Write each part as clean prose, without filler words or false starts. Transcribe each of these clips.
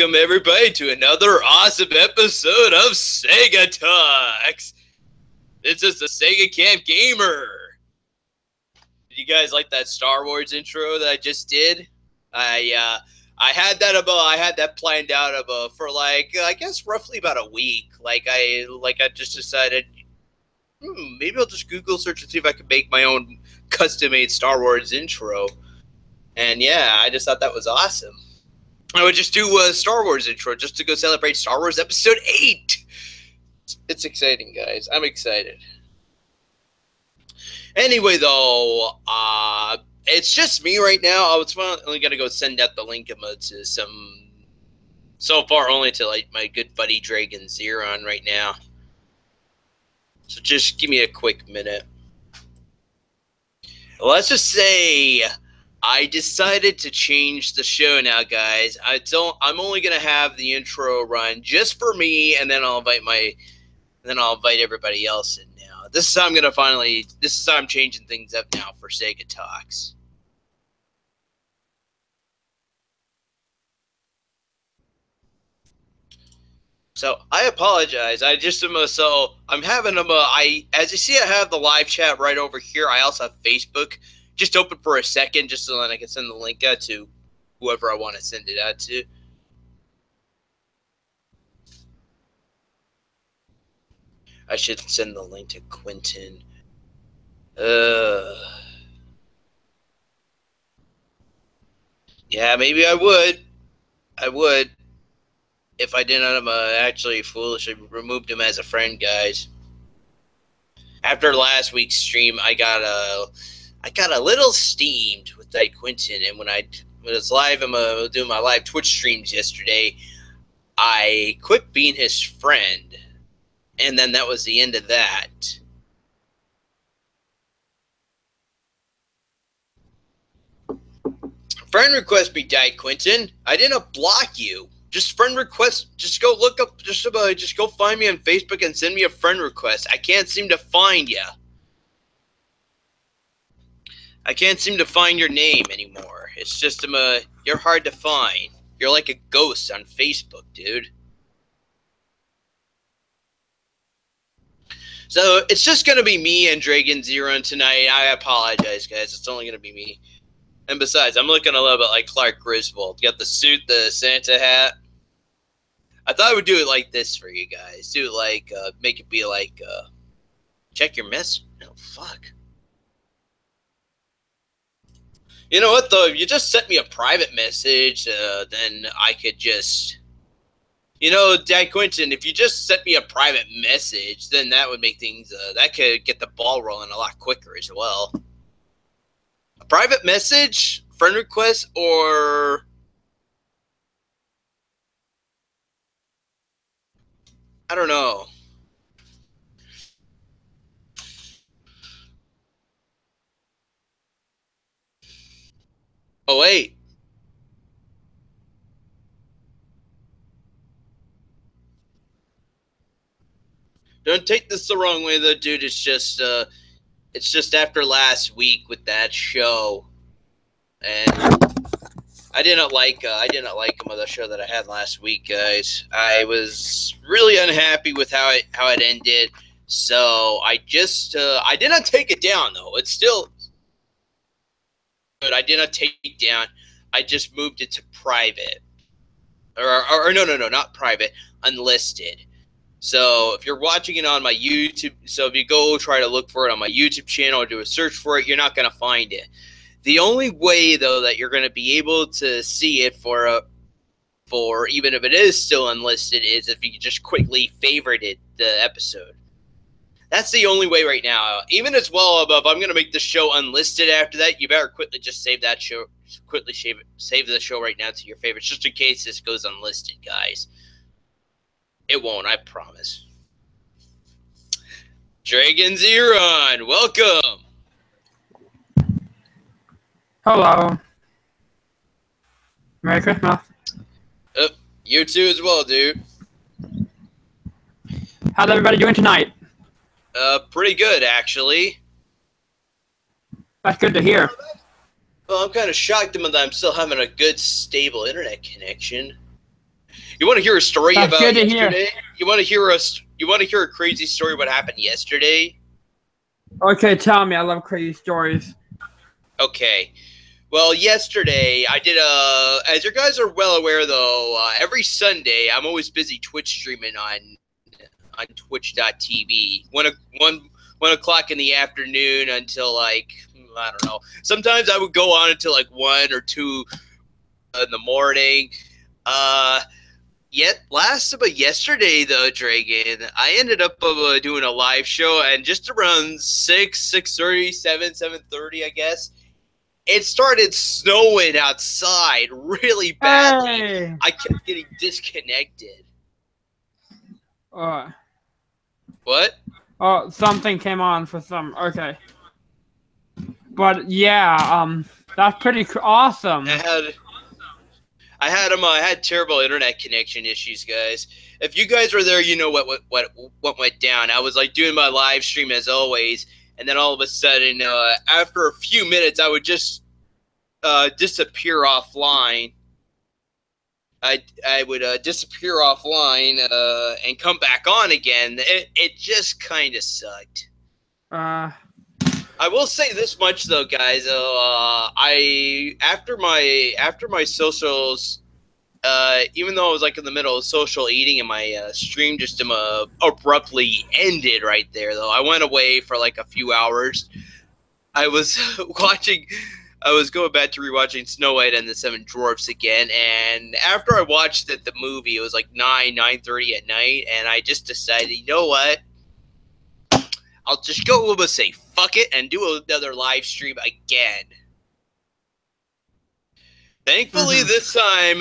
welcome everybody to another awesome episode of Segatalks. This is the Sega Camp Gamer. Did you guys like that Star Wars intro that I just did? I had that planned out for like I guess roughly about a week. I just decided maybe I'll just Google search and see if I could make my own custom-made Star Wars intro. And yeah, I just thought that was awesome. I would just do a Star Wars intro just to go celebrate Star Wars Episode VIII. It's exciting, guys. I'm excited. Anyway, though, it's just me right now. I was finally going to go send out the link to some, so far only to like my good buddy Dragon Zeron right now. So just give me a quick minute. Let's just say I decided to change the show now, guys. I'm only gonna have the intro run just for me, and then I'll invite everybody else in now. This is how I'm changing things up now for Segatalks. So I apologize. I just am I'm having as you see, I have the live chat right over here. I also have Facebook just open for a second, just so that I can send the link out to whoever I want to send it out to. I should send the link to Quentin. Yeah, maybe I would. If I didn't actually foolishly removed him as a friend, guys. After last week's stream, I got a little steamed with that Quentin, and when I was live, I'm doing my live Twitch streams yesterday, I quit being his friend, and then that was the end of that. Friend request me, died Quentin. I didn't block you. Just friend request. Just go look up. Just go find me on Facebook and send me a friend request. I can't seem to find you. I can't seem to find your name anymore. It's just you're hard to find. You're like a ghost on Facebook, dude. So it's just gonna be me and Dragon Zero tonight. I apologize, guys. It's only gonna be me. And besides, I'm looking a little bit like Clark Griswold. Got the suit, the Santa hat. I thought I would do it like this for you guys. Do it like, make it be like, check your mess. No, fuck. You know what, though? If you just sent me a private message, then I could just... You know, Dad Quentin, if you just sent me a private message, then that would make things... that could get the ball rolling a lot quicker as well. A private message, friend request, or... I don't know. Oh, wait. Don't take this the wrong way, though, dude. It's just after last week with that show, and I didn't like some of the show that I had last week, guys. I was really unhappy with how it ended, so I didn't take it down though. It's still good. I didn't take it down. I just moved it to private, or no, not private, unlisted. So if you're watching it on my YouTube, so if you go try to look for it on my YouTube channel or do a search for it, you're not going to find it. The only way, though, that you're going to be able to see it for even if it is still unlisted is if you just quickly favorited the episode. That's the only way right now. Even as well above, I'm going to make the show unlisted after that. You better quickly just save that show. Quickly save the show right now to your favorites, just in case this goes unlisted, guys. It won't, I promise. Dragon Zeron, welcome. Hello. Merry Christmas. You too as well, dude. How's everybody doing tonight? Pretty good, actually. That's good to hear. Well, I'm kind of shocked that I'm still having a good, stable internet connection. You want to hear a story That's about good to yesterday? hear. You want to hear a crazy story what happened yesterday? Okay, tell me. I love crazy stories. Okay. Well, yesterday I did as you guys are well aware though, every Sunday I'm always busy Twitch streaming on twitch.tv. 1 o'clock in the afternoon until like, I don't know. Sometimes I would go on until like 1 or 2 in the morning. Yesterday though, Dragon, I ended up doing a live show, and just around 6:30, 7:30, I guess, it started snowing outside really badly. Hey. I kept getting disconnected. What? Oh, something came on for some. Okay. But yeah, that's pretty awesome. I had terrible internet connection issues, guys. If you guys were there, you know what went down. I was like doing my live stream as always, and then all of a sudden, after a few minutes, I would just disappear offline. I would disappear offline and come back on again. It just kind of sucked. I will say this much though, guys. After my socials, even though I was like in the middle of social eating, and my stream just abruptly ended right there. Though I went away for like a few hours. I was going back to rewatching Snow White and the Seven Dwarfs again, and after I watched the movie, it was like 9:30 at night, and I just decided, you know what? I'll just go and say fuck it and do another live stream again. Thankfully this time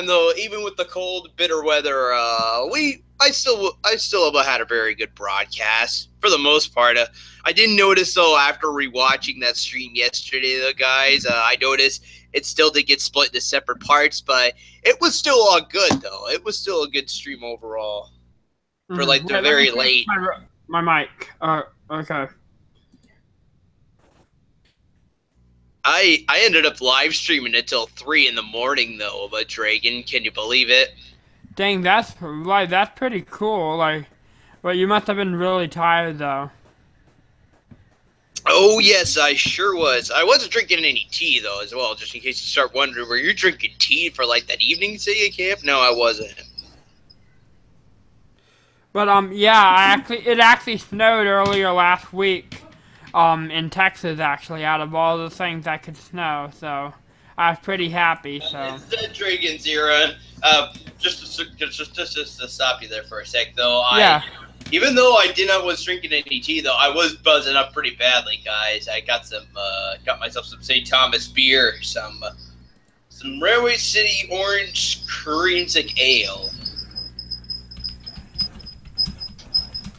though, even with the cold, bitter weather, I still have had a very good broadcast for the most part. I didn't notice though after rewatching that stream yesterday, though, guys. I noticed it still did get split into separate parts, but it was still all good though. It was still a good stream overall for like the very late. My mic. Okay. I ended up live streaming until 3 in the morning though, but Dragon, can you believe it? Dang, that's pretty cool. But you must have been really tired though. Oh yes, I sure was. I wasn't drinking any tea though, as well. Just in case you start wondering, were you drinking tea for like that evening Sega camp? No, I wasn't. But yeah, it actually snowed earlier last week, in Texas actually. Out of all the things that could snow, so I was pretty happy. So it's Dragon Zero. Just to stop you there for a sec, though. Yeah. Even though I was drinking any tea, though, I was buzzing up pretty badly, guys. I got myself some St. Thomas beer, some Railway City Orange Creamsicle Ale.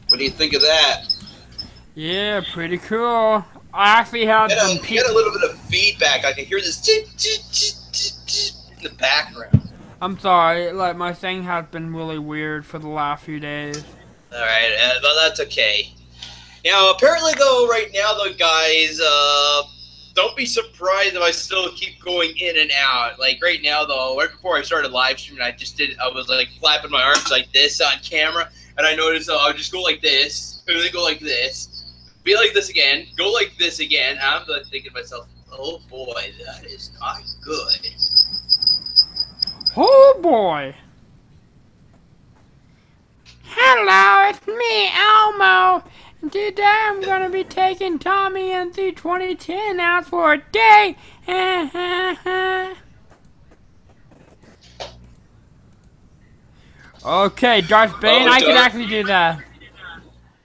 What do you think of that? Yeah, pretty cool. I actually had some you got a little bit of feedback. I can hear this in the background. I'm sorry, my thing has been really weird for the last few days. Alright, well, that's okay. Now, apparently, though, right now, though, guys, don't be surprised if I still keep going in and out. Like, right now, though, right before I started live streaming, I was, like, flapping my arms like this on camera, and I noticed, I would just go like this, and then go like this, be like this again, go like this again, and I'm, like, thinking to myself, oh, boy, that is not good. Oh, boy. Hello, it's me, Elmo. And today I'm going to be taking Tommy and the 2010 out for a day. Okay, Darth Bane, I can actually do that.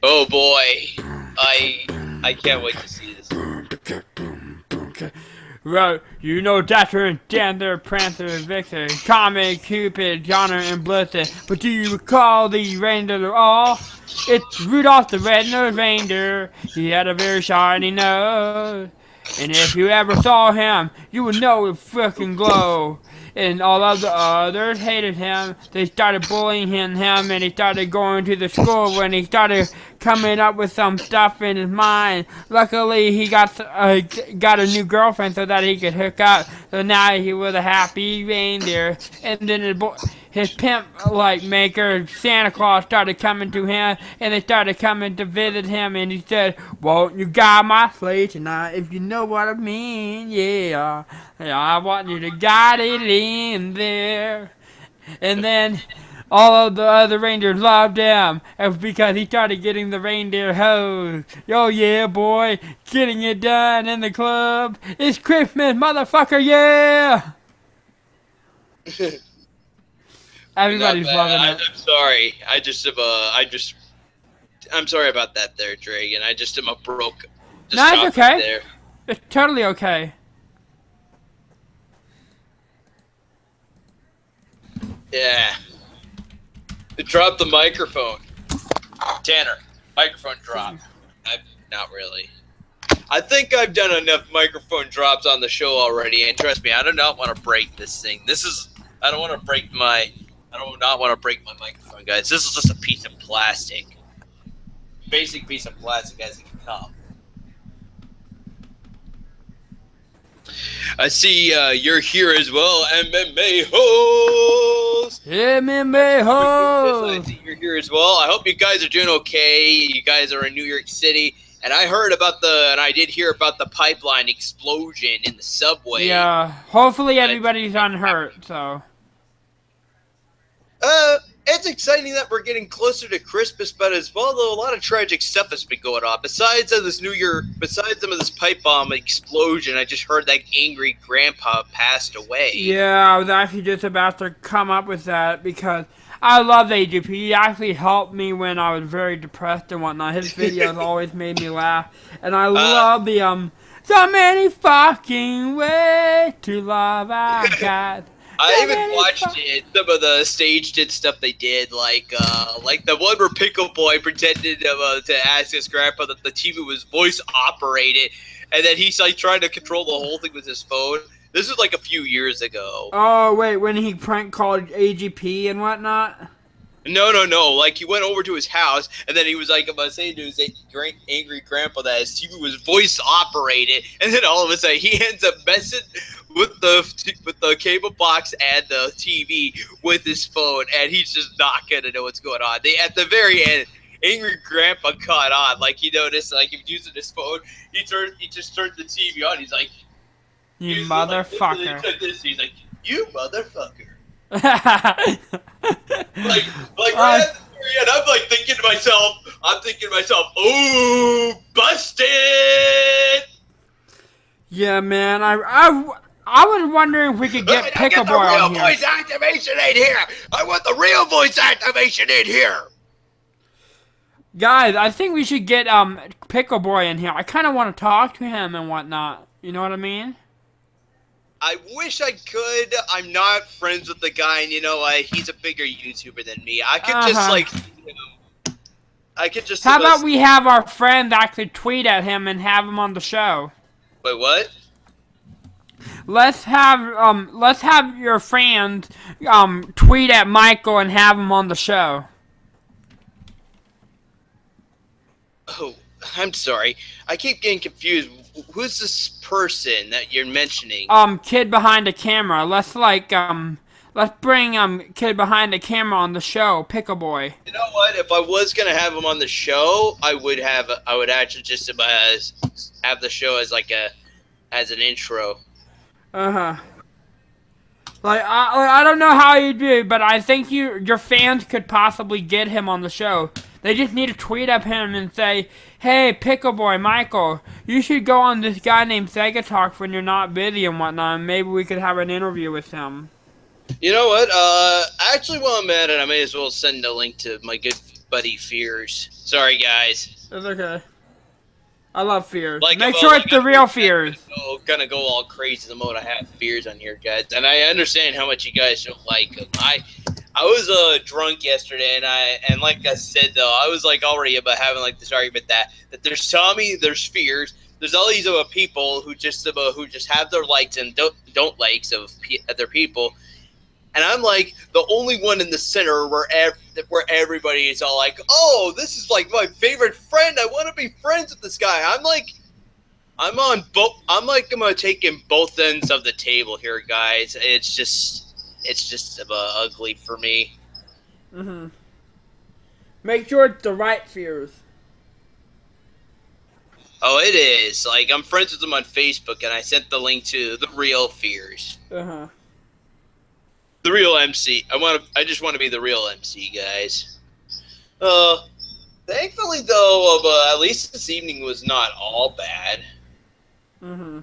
Oh boy, I can't wait to see this. Well, you know Dasher and Dancer, Prancer and Vixen, Comet, Cupid, Donner and Blizzard, but do you recall the reindeer of all? It's Rudolph the Red-Nosed Reindeer. He had a very shiny nose, and if you ever saw him, you would know it frickin' glow. And all of the others hated him. They started bullying him, and he started going to the school when he started coming up with some stuff in his mind. Luckily, he got a new girlfriend so that he could hook up. So now he was a happy reindeer. And then his pimp maker Santa Claus started coming to him, and they started coming to visit him, and he said, "Won't you guide my sleigh tonight, if you know what I mean? Yeah, I want you to guide it in there." And then all of the other reindeers loved him. It was because he started getting the reindeer hose. Oh yeah, boy, getting it done in the club. It's Christmas, motherfucker, yeah! Everybody's loving it. I'm sorry. I'm sorry about that there, Dragon. I just am a broke. No, it's okay. There. It's totally okay. Yeah. Drop the microphone. Tanner, microphone drop. Not really. I think I've done enough microphone drops on the show already, and trust me, I do not want to break this thing. I don't want to break my microphone, guys. This is just a piece of plastic. Basic piece of plastic as it can come. I see you're here as well, MMA host. MMA host. I see you're here as well. I hope you guys are doing okay. You guys are in New York City, and I did hear about the pipeline explosion in the subway. Yeah, hopefully everybody's unhurt. So. It's exciting that we're getting closer to Christmas, but as well, though, a lot of tragic stuff has been going on. Besides some of this pipe bomb explosion, I just heard that angry grandpa passed away. Yeah, I was actually just about to come up with that because I love AGP. He actually helped me when I was very depressed and whatnot. His videos always made me laugh, and I love the so many fucking ways to love I got. I even watched it. Some of the staged stuff they did, like the one where Pickle Boy pretended to ask his grandpa that the TV was voice operated, and then he's like trying to control the whole thing with his phone. This was like a few years ago. Oh wait, when he prank called AGP and whatnot. No. Like he went over to his house, and then he was like about saying to his angry grandpa that his TV was voice operated, and then all of a sudden he ends up messing with the cable box and the TV with his phone, and he's just not gonna know what's going on. At the very end, angry grandpa caught on. Like he noticed, like he was using his phone, he just turned the TV on. He's like, "You motherfucker!" He's like, "You motherfucker!" like right at the very end, I'm like thinking to myself, "Ooh, busted!" Yeah, man, I was wondering if we could get Pickle Boy on here. The real voice activation in here. I want the real voice activation in here. Guys, I think we should get Pickle Boy in here. I kind of want to talk to him and whatnot. You know what I mean? I wish I could. I'm not friends with the guy, and he's a bigger YouTuber than me. I could just How about we have our friend actually tweet at him and have him on the show? Wait, what? Let's have your fans tweet at Michael and have him on the show. Oh, I'm sorry. I keep getting confused. Who's this person that you're mentioning? Kid behind the camera. Let's bring kid behind the camera on the show, Pickle Boy. You know what? If I was gonna have him on the show, I would actually just have the show as an intro. I don't know how you do, but I think your fans could possibly get him on the show. They just need to tweet at him and say, "Hey, Pickle Boy, Michael, you should go on this guy named Segatalks when you're not busy and whatnot, and maybe we could have an interview with him." You know what? Actually, while I'm at it, I may as well send a link to my good buddy Fears. Sorry, guys. It's okay. I love Fears. Make sure it's the real Fears. Gonna go all crazy the moment I have Fears on here, guys. And I understand how much you guys don't like him. I was drunk yesterday, and like I said though, I was already about having this argument that there's Tommy, there's Fears, there's all these other people who just have their likes and don't likes of other people. And I'm the only one in the center where everybody is all like, "Oh, this is my favorite friend. I want to be friends with this guy." I'm taking both ends of the table here, guys. It's just it's just ugly for me. Mm-hmm. Make sure it's the right fears. Oh, it is. Like, I'm friends with them on Facebook, and I sent the link to the real fears. Uh-huh. The real MC. I just want to be the real MC, guys. Thankfully, though, at least this evening was not all bad. Mm-hmm.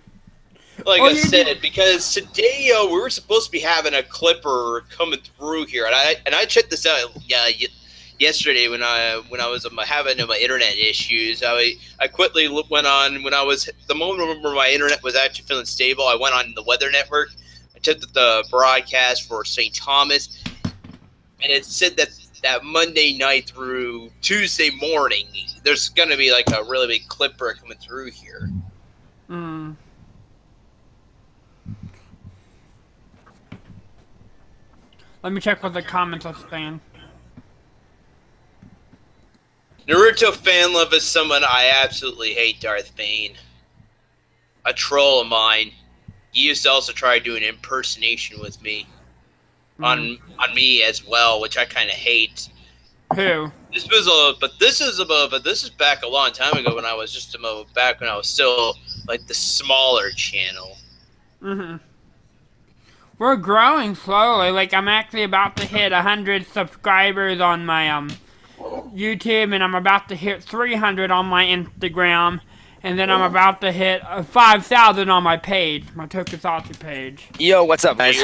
Like I said, because today we were supposed to be having a clipper coming through here, and I checked this out. Yesterday when I was having my internet issues, I quickly went on when I was the moment where my internet was actually feeling stable. I went on the Weather Network. I took the broadcast for St. Thomas, and it said that Monday night through Tuesday morning, there's gonna be like a really big clipper coming through here. Mm. Let me check what the comments are saying. Naruto fan love is someone I absolutely hate. Darth Bane, a troll of mine. He used to also try to do an impersonation with me, on me as well, which I kind of hate. Who? This is back a long time ago when I was just back when I was still like the smaller channel. Mm-hmm. We're growing slowly. Like, I'm actually about to hit 100 subscribers on my YouTube, and I'm about to hit 300 on my Instagram, and then I'm about to hit 5,000 on my page, my Tokusatsu page. Yo, what's up, guys?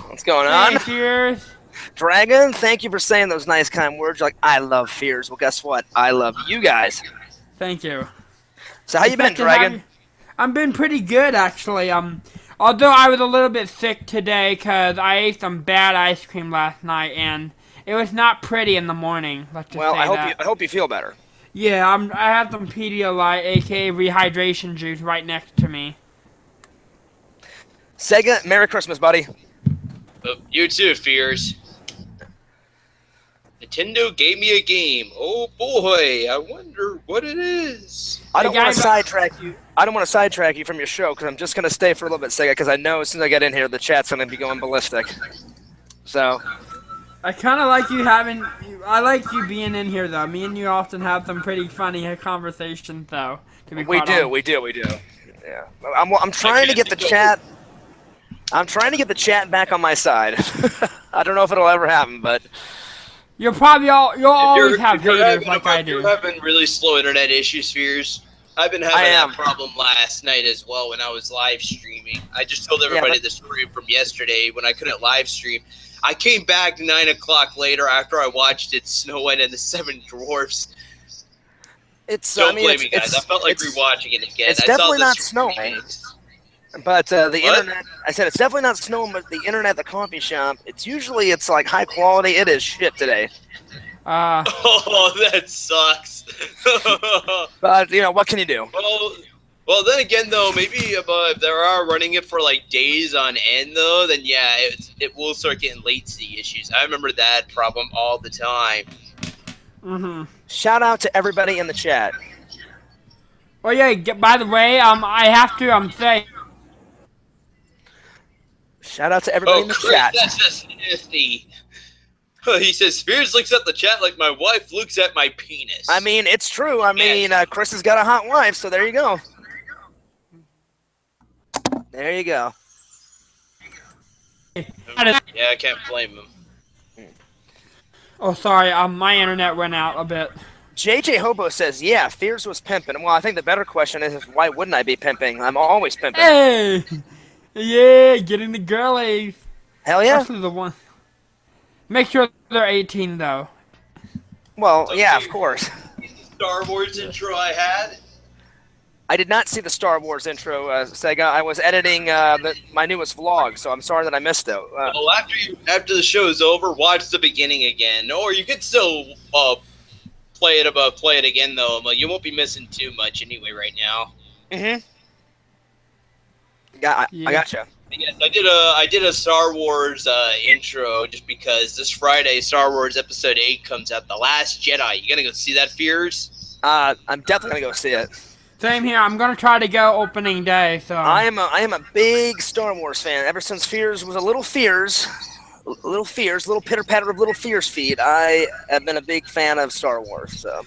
What's going on? Cheers. Dragon, thank you for saying those nice, kind words. You're like, I love Fears. Well, guess what? I love you guys. Thank you. So how you been, Dragon? I've been pretty good, actually. Although I was a little bit sick today because I ate some bad ice cream last night, and it was not pretty in the morning. Let's just say that. I hope you feel better. Yeah, I have some Pedialyte, aka rehydration juice, right next to me. Sega, Merry Christmas, buddy. You too, Fears. Nintendo gave me a game. Oh boy, I wonder what it is. I don't want to sidetrack you. I don't want to sidetrack you from your show because I'm just going to stay for a little bit, Sega, because I know as soon as I get in here, the chat's going to be going ballistic. So. I kind of like you having. I like you being in here, though. Me and you often have some pretty funny conversations, though. We do. Yeah. I'm trying to get the chat. I'm trying to get the chat back on my side. I don't know if it'll ever happen, but. You'll always have haters like I do. You're having really slow internet issues, Fears. I've been having that problem last night as well when I was live streaming. I just told everybody the story from yesterday when I couldn't live stream. I came back 9 o'clock later after I watched it, Snow White and the Seven Dwarfs. Don't blame me, guys. I felt like rewatching it again. It's definitely not snowing. But the internet, I said it's definitely not snowing, but the internet at the coffee shop, it's like high quality. It is shit today. Oh, that sucks. But, what can you do? Well, then again, though, maybe if they are running it for, like, days on end, though, then, yeah, it will start getting latency issues. I remember that problem all the time. Mm-hmm. Shout out to everybody in the chat. Well, yeah, by the way, I have to say... Shout out to everybody in the chat. That's just nasty. He says, Spears looks at the chat like my wife looks at my penis. I mean, it's true. I mean, Chris has got a hot wife, so there you go. There you go. Yeah, I can't blame him. Oh, sorry, my internet went out a bit. JJ Hobo says, yeah, Fears was pimping. Well, I think the better question is why wouldn't I be pimping? I'm always pimping. Hey! Yeah, getting the girlies. Hell yeah. Especially the one. Make sure they're 18, though. Well, yeah, of course. Star Wars intro I had. I did not see the Star Wars intro, Sega. I was editing my newest vlog, so I'm sorry that I missed it. Well, after the show's over, watch the beginning again, or you could still play it again though. You won't be missing too much anyway right now. Mm-hmm. I gotcha. Yes, I did a Star Wars intro just because this Friday Star Wars Episode VIII comes out, The Last Jedi. You gonna go see that, Fears? I'm definitely gonna go see it. Same here. I'm gonna try to go opening day. So I am a big Star Wars fan. Ever since Fears was a little Fears, little fears, little pitter patter of little fears feet. I have been a big fan of Star Wars. So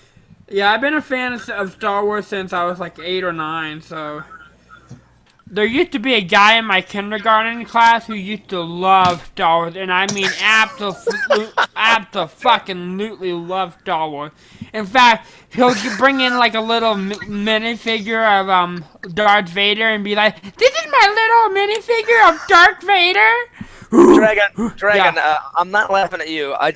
Yeah, I've been a fan of Star Wars since I was like 8 or 9, so... There used to be a guy in my kindergarten class who used to love Star Wars, and I mean absolutely love Star Wars. In fact, he'll bring in like a little minifigure of Darth Vader and be like, "This is my little minifigure of Darth Vader." Dragon, Yeah. I'm not laughing at you. I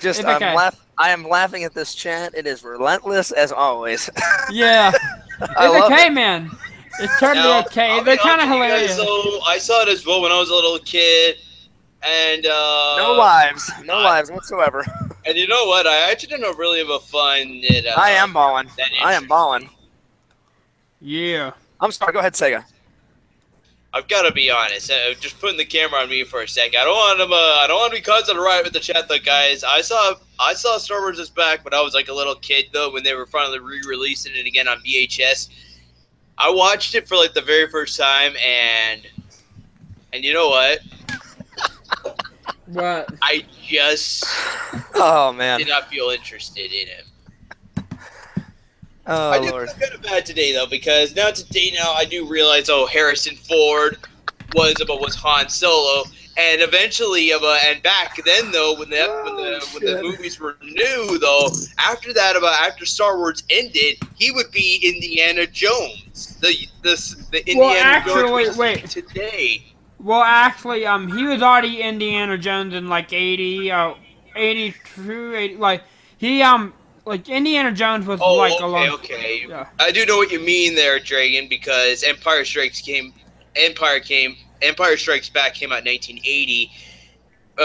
am laughing at this chat. It is relentless as always. Yeah, it's okay, man. It's totally okay. They're kind of hilarious. So I saw it as well when I was a little kid, and no lives whatsoever. And you know what? I actually didn't really have a fun. I am balling. Yeah. I'm sorry. Go ahead, Sega. I've got to be honest. Just putting the camera on me for a second. I don't want to be causing a riot with the chat, though, guys. I saw Star Wars is back when I was like a little kid, though, when they were finally re-releasing it again on VHS. I watched it for like the very first time, and you know what? What? I just did not feel interested in it. Oh, I did feel kind of bad today though, because now I do realize Harrison Ford was Han Solo, and eventually and back then though when the movies were new though, after Star Wars ended, he would be Indiana Jones. The Indiana Jones today. Well, actually, he was already Indiana Jones in like 82, 80, like Indiana Jones was okay. Yeah. I do know what you mean there, Dragon, because Empire Strikes Back came out in 1980.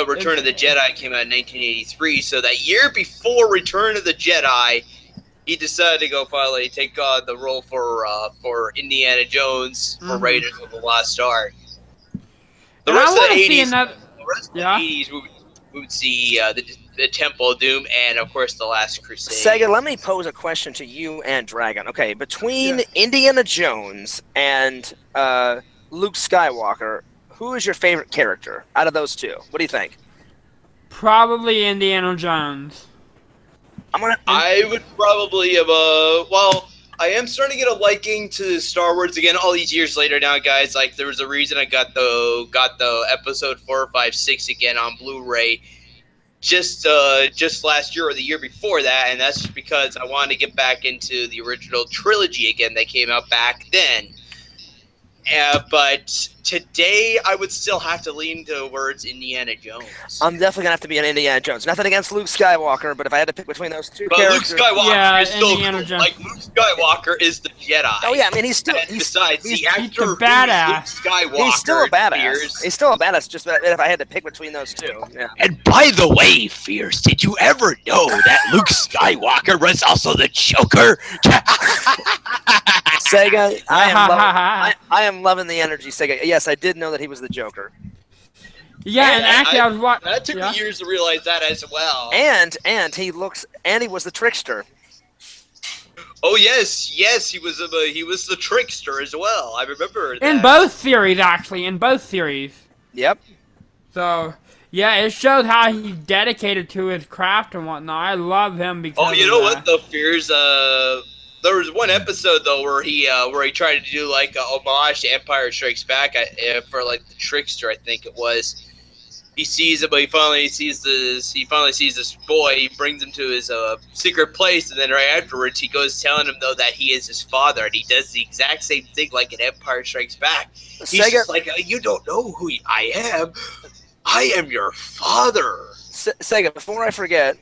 Return of the Jedi came out in 1983. So that year before Return of the Jedi, he decided to go finally take on the role for Indiana Jones for Raiders of the Lost Ark. The rest of the 80s, we would see the Temple of Doom and, of course, The Last Crusade. Sega, let me pose a question to you and Dragon. Okay, between Indiana Jones and Luke Skywalker, who is your favorite character out of those two? What do you think? Probably Indiana Jones. I would probably have I am starting to get a liking to Star Wars again all these years later now, guys. Like, there was a reason I got the episode 4, 5, 6 again on Blu-ray just last year or the year before that, and that's just because I wanted to get back into the original trilogy again that came out back then. But today, I would still have to lean towards Indiana Jones. I'm definitely going to have to be an Indiana Jones. Nothing against Luke Skywalker, but if I had to pick between those two characters... Luke Skywalker is still Indiana cool. Jones. Like, Luke Skywalker is the Jedi. Oh, yeah, I mean, he's the actor the badass. Luke Skywalker. He's still a badass. He's still a badass, just if I had to pick between those two. Yeah. And by the way, Fierce, did you ever know that Luke Skywalker was also the Joker? Sega, I am loving the energy, Sega. Yes, I did know that he was the Joker. Yeah, and actually, I was watching. That took me years to realize that as well. And he was the trickster. Oh yes, he was the trickster as well. I remember that. In both series, actually, in both series. Yep. So yeah, it shows how he's dedicated to his craft and whatnot. I love him because. Oh, you know what? The Fears. There was one episode though where he tried to do like a homage to Empire Strikes Back for like the trickster, I think it was. He sees it, but he finally sees this boy. He brings him to his secret place, and then right afterwards, he goes telling him though that he is his father, and he does the exact same thing like in Empire Strikes Back. He's just like, you don't know who I am. I am your father. Sega, before I forget,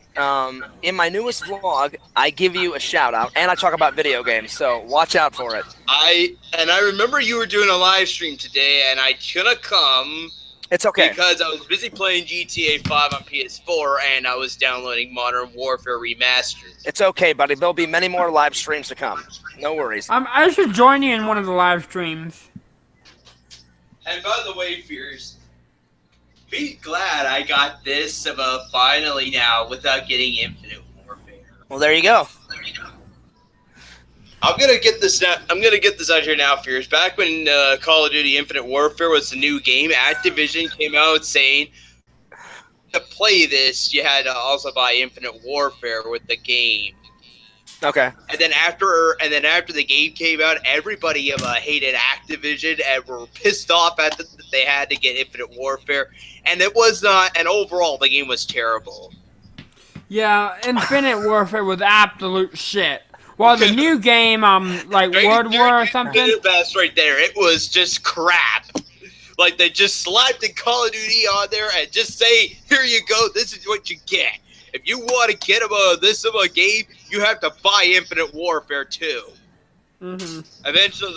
in my newest vlog, I give you a shout out, and I talk about video games, so watch out for it. I remember you were doing a live stream today, and I couldn't come. It's okay. Because I was busy playing GTA 5 on PS4, and I was downloading Modern Warfare Remastered. It's okay, buddy. There'll be many more live streams to come. No worries. I should join you in one of the live streams. And by the way, Fierce, be glad I got this finally now without getting Infinite Warfare. Well, there you go. I'm gonna get this out here now, Fierce. Back when Call of Duty Infinite Warfare was the new game, Activision came out saying, to play this, you had to also buy Infinite Warfare with the game. Okay. And then after the game came out, everybody hated Activision and were pissed off at that they had to get Infinite Warfare, and it was not. And overall, the game was terrible. Yeah, Infinite Warfare was absolute shit. Well, the new game, like World War or something. That's right there. It was just crap. Like, they just slapped the Call of Duty on there and just say, here you go, this is what you get. If you want to get this game, you have to buy Infinite Warfare 2. Mm-hmm. Eventually,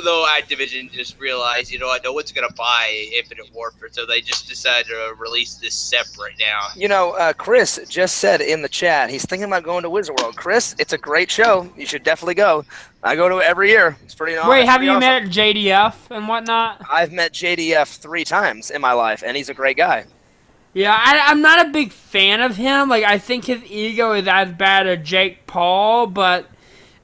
though, Activision just realized, you know what, no one's going to buy Infinite Warfare, so they just decided to release this separate now. You know, Chris just said in the chat, he's thinking about going to Wizard World. Chris, it's a great show. You should definitely go. I go to it every year. It's pretty awesome. Wait, have you met JDF and whatnot? I've met JDF 3 times in my life, and he's a great guy. Yeah, I'm not a big fan of him. Like, I think his ego is as bad as Jake Paul, but,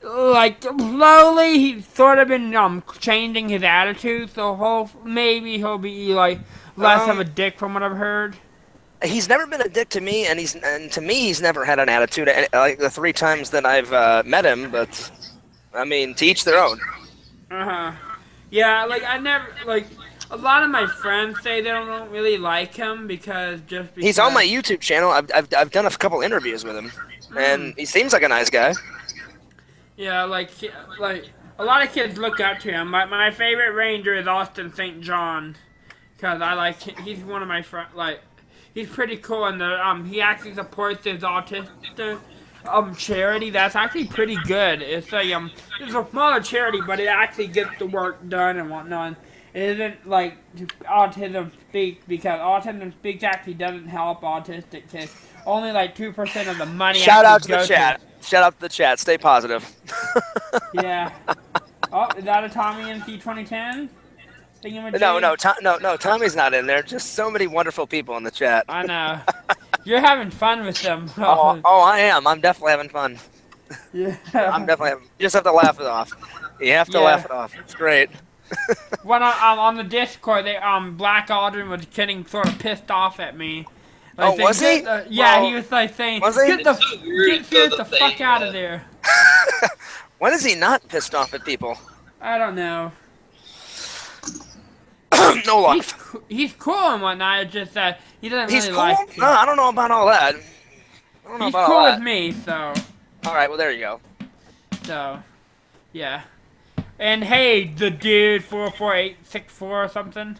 like, slowly he's sort of been changing his attitude, so maybe he'll be, like, less of a dick from what I've heard. He's never been a dick to me, and to me he's never had an attitude, like the 3 times that I've met him, but, I mean, to each their own. Uh-huh. Yeah, like, I never, like... A lot of my friends say they don't really like him because he's on my YouTube channel. I've done a couple interviews with him, and he seems like a nice guy. Yeah, like a lot of kids look up to him. My favorite Ranger is Austin St. John, because I like him. He's one of my friends. Like, he's pretty cool, and he actually supports his autistic charity. That's actually pretty good. It's a smaller charity, but it actually gets the work done and whatnot. It isn't like Autism Speaks, because Autism Speaks actually doesn't help autistic kids. Only like 2% of the money. Shout out to the chat. Shout out to the chat. Stay positive. Yeah. Oh, is that a Tommy MC 2010? No. Tommy's not in there. Just so many wonderful people in the chat. I know. You're having fun with them. Oh, I am. I'm definitely having fun. Yeah. I'm definitely having. You just have to laugh it off. You have to laugh it off. It's great. When on the Discord, Black Aldrin was getting sort of pissed off at me. Like, was he? Yeah, he was like saying, "Get the fuck out of there." When is he not pissed off at people? I don't know. No life. He's cool and whatnot. It's just that he doesn't really cool? like. No, I don't know about all that. He's cool with me, so. All right, well there you go. So, yeah. And hey, the dude 44864 or something.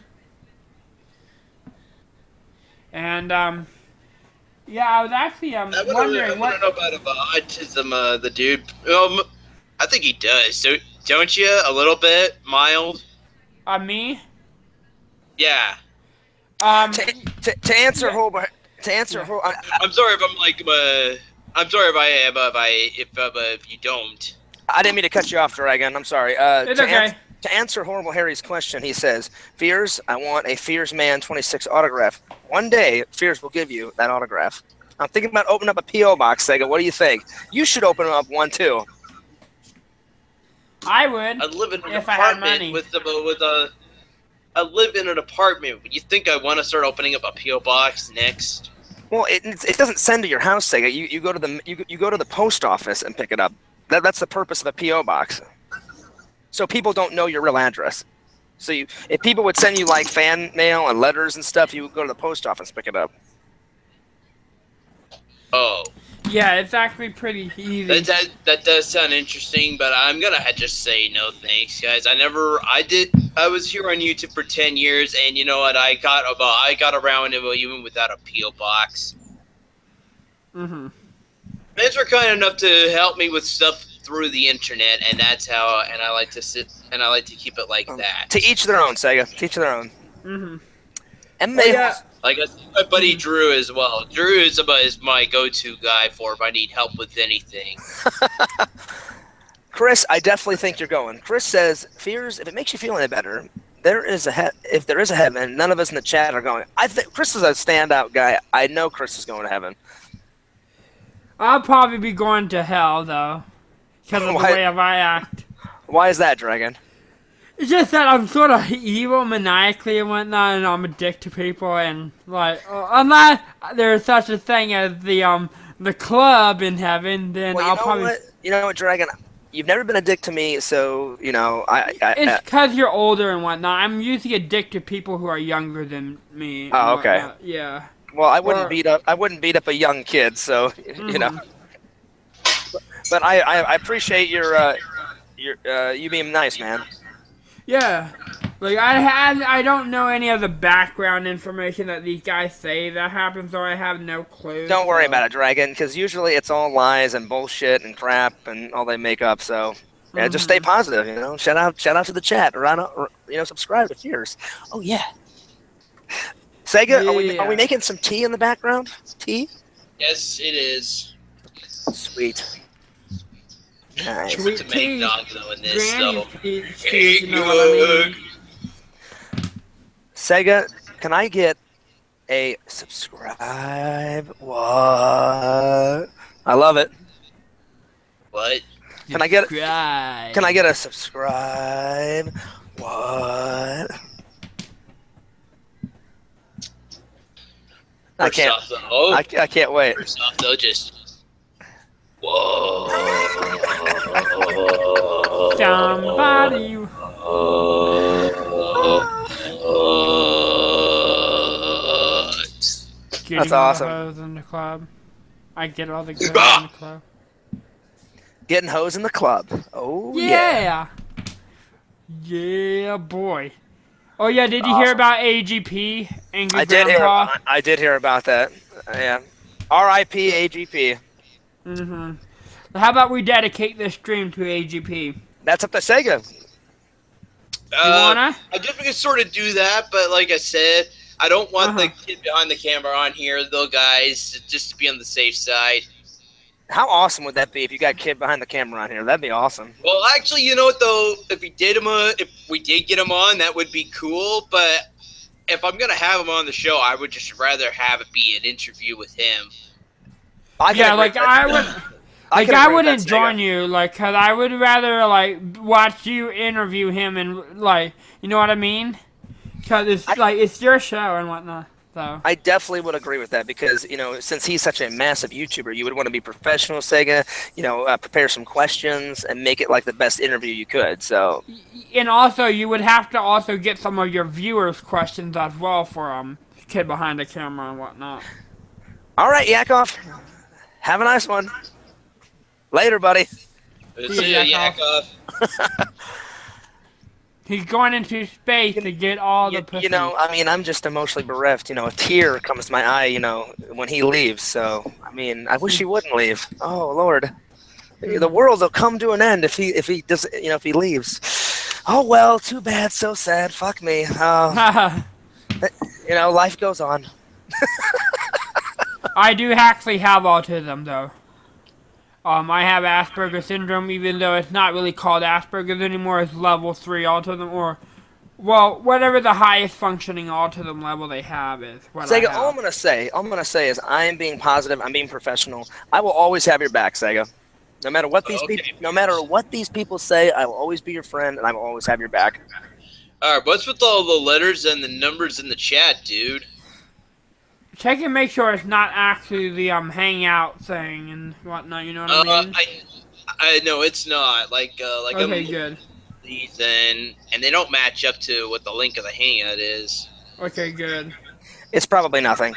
And yeah, I was actually wondering what. I don't know about autism. The dude. I think he does. Don't you? A little bit mild. Me? Yeah. To answer Holbert. I'm sorry if I'm like. I'm sorry if I am. If you don't. I didn't mean to cut you off, Dragon. I'm sorry. It's okay. To answer Horrible Harry's question, he says, Fears, I want a Fears Man 26 autograph. One day, Fears will give you that autograph. I'm thinking about opening up a P.O. box, Sega. What do you think? You should open up one, too. I would. I live in an if I had apartment money. I live in an apartment. You think I want to start opening up a P.O. box next? Well, it doesn't send to your house, Sega. You go to the post office and pick it up. That's the purpose of a P.O. box. So people don't know your real address. So if people would send you like fan mail and letters and stuff, you would go to the post office and pick it up. Oh. Yeah, it's actually pretty easy. That does sound interesting, but I'm gonna just say no thanks, guys. I was here on YouTube for 10 years, and you know what? I got around it even without a P.O. box. Mm-hmm. Fans were kind enough to help me with stuff through the internet, and that's how. And I like to keep it like that. To each their own, Sega. To each their own. Mm-hmm. And like I said, my buddy Drew as well. Drew is my go-to guy for if I need help with anything. Chris, I definitely think you're going. Chris says, Fears, if it makes you feel any better, if there is a heaven, none of us in the chat are going. I think Chris is a standout guy. I know Chris is going to heaven. I'll probably be going to hell, though, because of the way I act. Why is that, Dragon? It's just that I'm sort of evil, maniacally and whatnot, and I'm addicted to people, and like, unless there's such a thing as the club in heaven, then Well, I'll probably. you know what, Dragon? You've never been a dick to me, so you know It's because you're older and whatnot. I'm usually addicted to people who are younger than me. Oh, okay. Whatnot. Yeah. Well, I wouldn't beat up a young kid, so you know. But I appreciate you being nice, man. Yeah. Like I don't know any of the background information that these guys say that happens, so I have no clue. Don't worry about it, Dragon, because usually it's all lies and bullshit and crap and all they make up. So yeah, just stay positive. You know, shout out to the chat, or subscribe to Fears. Oh yeah. Sega, Yeah. Are we making some tea in the background? Tea? Yes, it is. Sweet. Nice. Sweet To make tea. dog though in this, Granny so. tea, you know what I mean? Sega, can I get a subscribe? What? I love it. What? Can I get Subscribe. Can I get a subscribe? What? I First can't. off, though, I can't wait. First off, though, just. Whoa. Somebody. Getting That's all awesome. the hoes in the club. I get all the girls in the club. Getting hoes in the club. Oh Yeah. Yeah, boy. Oh yeah, did you hear about AGP? Angry I did Grandpa? I did hear about that. Yeah. R.I.P. AGP. Mm-hmm. How about we dedicate this stream to AGP? That's up to Sega. You wanna? I guess we could sort of do that, but like I said, I don't want the kid behind the camera on here, though, guys, just to be on the safe side. How awesome would that be if you got a kid behind the camera on here? That'd be awesome. Well, actually, you know what, though? If we did get him on, that would be cool, but if I'm going to have him on the show, I would just rather have it be an interview with him. Yeah, like I wouldn't join you, like, cause I would rather like watch you interview him and like, you know what I mean? Cause it's your show and whatnot. So I definitely would agree with that because since he's such a massive YouTuber, you would want to be professional, Sega. Prepare some questions and make it like the best interview you could. So, and also you would have to also get some of your viewers' questions as well for kid behind the camera and whatnot. All right, Yakov. Have a nice one. Later, buddy. See ya, Yakov. He's going into space to get all the pussy. I'm just emotionally bereft. A tear comes to my eye, when he leaves. So, I wish he wouldn't leave. Oh, Lord. The world will come to an end if he does, if he leaves. Oh, well, too bad, so sad. Fuck me. Life goes on. I do actually have autism, though. I have Asperger's syndrome, even though it's not really called Asperger's anymore. It's level 3 autism, or, well, whatever the highest functioning autism level they have is. Sega, all I'm gonna say is I am being positive. I'm being professional. I will always have your back, Sega. No matter what these people say, I will always be your friend, and I will always have your back. All right, what's with all the letters and the numbers in the chat, dude? Check and make sure it's not actually the hangout thing and whatnot. You know what I mean? I know it's not. Okay, good. These and they don't match up to what the link of the hangout is. Okay, good. It's probably nothing.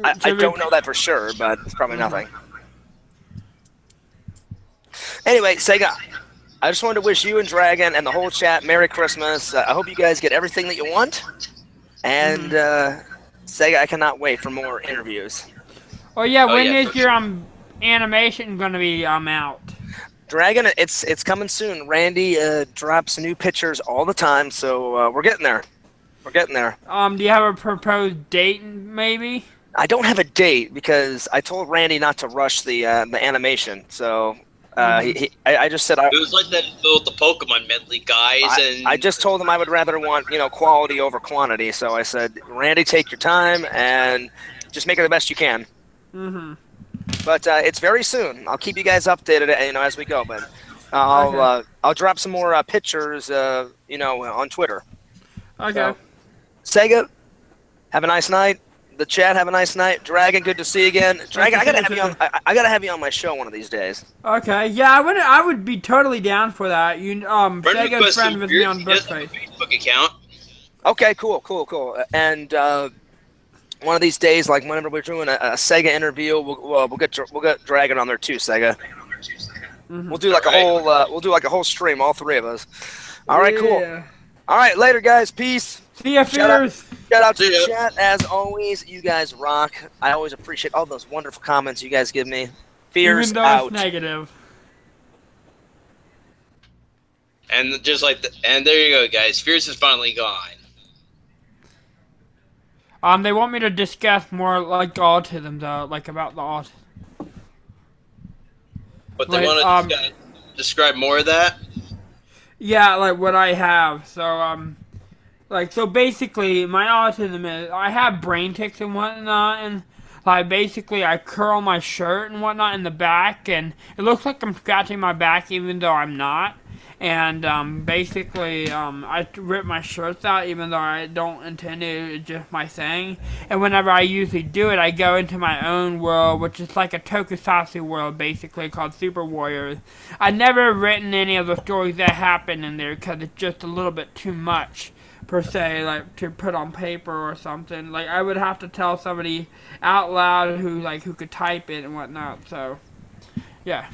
I don't know that for sure, but it's probably nothing. Anyway, Sega, I just wanted to wish you and Dragon and the whole chat Merry Christmas. I hope you guys get everything that you want. And Sega, I cannot wait for more interviews. Oh yeah, when is your animation gonna be out? Dragon, it's coming soon. Randy drops new pictures all the time, so we're getting there. We're getting there. Do you have a proposed date, maybe? I don't have a date because I told Randy not to rush the animation. So I just said it was like that with the Pokemon medley, guys. I just told him I would rather want quality over quantity. So I said, Randy, take your time and just make it the best you can. Mm-hmm. But it's very soon. I'll keep you guys updated, as we go. But I'll drop some more pictures, on Twitter. Okay. So, Sega, have a nice night. The chat, have a nice night. Dragon, good to see you again. Dragon, I gotta have you on my show one of these days. Okay, yeah, I would be totally down for that. Sega's friend with me on Bookface. Facebook account. Okay, cool. And one of these days, like whenever we're doing a Sega interview, we'll get Dragon on there too, Sega. Mm-hmm. We'll do like a whole stream, all three of us. All right, cool. All right, later, guys. Peace. See ya, Fears. Shout out to the chat. As always, you guys rock. I always appreciate all those wonderful comments you guys give me. Fears even though out. It's negative. And and there you go, guys. Fears is finally gone. They want me to discuss more like autism, though, like about the autism. But they want to describe more of that? Yeah, like what I have. So, so basically, my autism is, I have brain tics and whatnot, and, basically I curl my shirt and whatnot in the back, and it looks like I'm scratching my back even though I'm not. And, basically, I rip my shirts out even though I don't intend to, it's just my thing. And whenever I usually do it, I go into my own world, which is like a tokusatsu world, basically, called Super Warriors. I've never written any of the stories that happen in there, because it's just a little bit too much, per se, like, to put on paper or something. Like, I would have to tell somebody out loud who could type it and whatnot, so, yeah.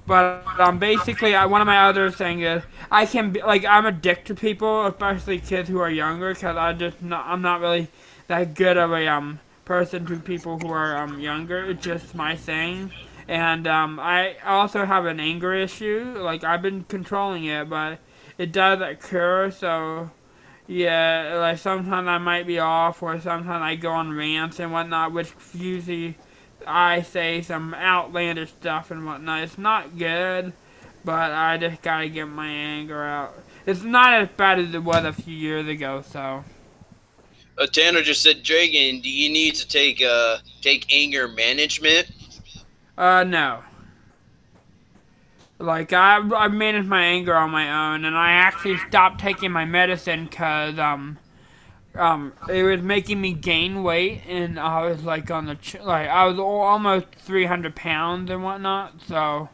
But basically, one of my other things is I can be I'm a dick to people, especially kids who are younger, because I'm not really that good of a person to people who are younger. It's just my thing, and I also have an anger issue. Like, I've been controlling it, but it does occur. So yeah, like sometimes I might be off, or sometimes I go on rants and whatnot, which usually I say some outlandish stuff and whatnot. It's not good, but I just gotta get my anger out. It's not as bad as it was a few years ago, so. Tanner just said, Dragon, do you need to take anger management? No. Like, I manage my anger on my own, and I actually stopped taking my medicine because, it was making me gain weight, and I was like I was almost 300 pounds and whatnot. So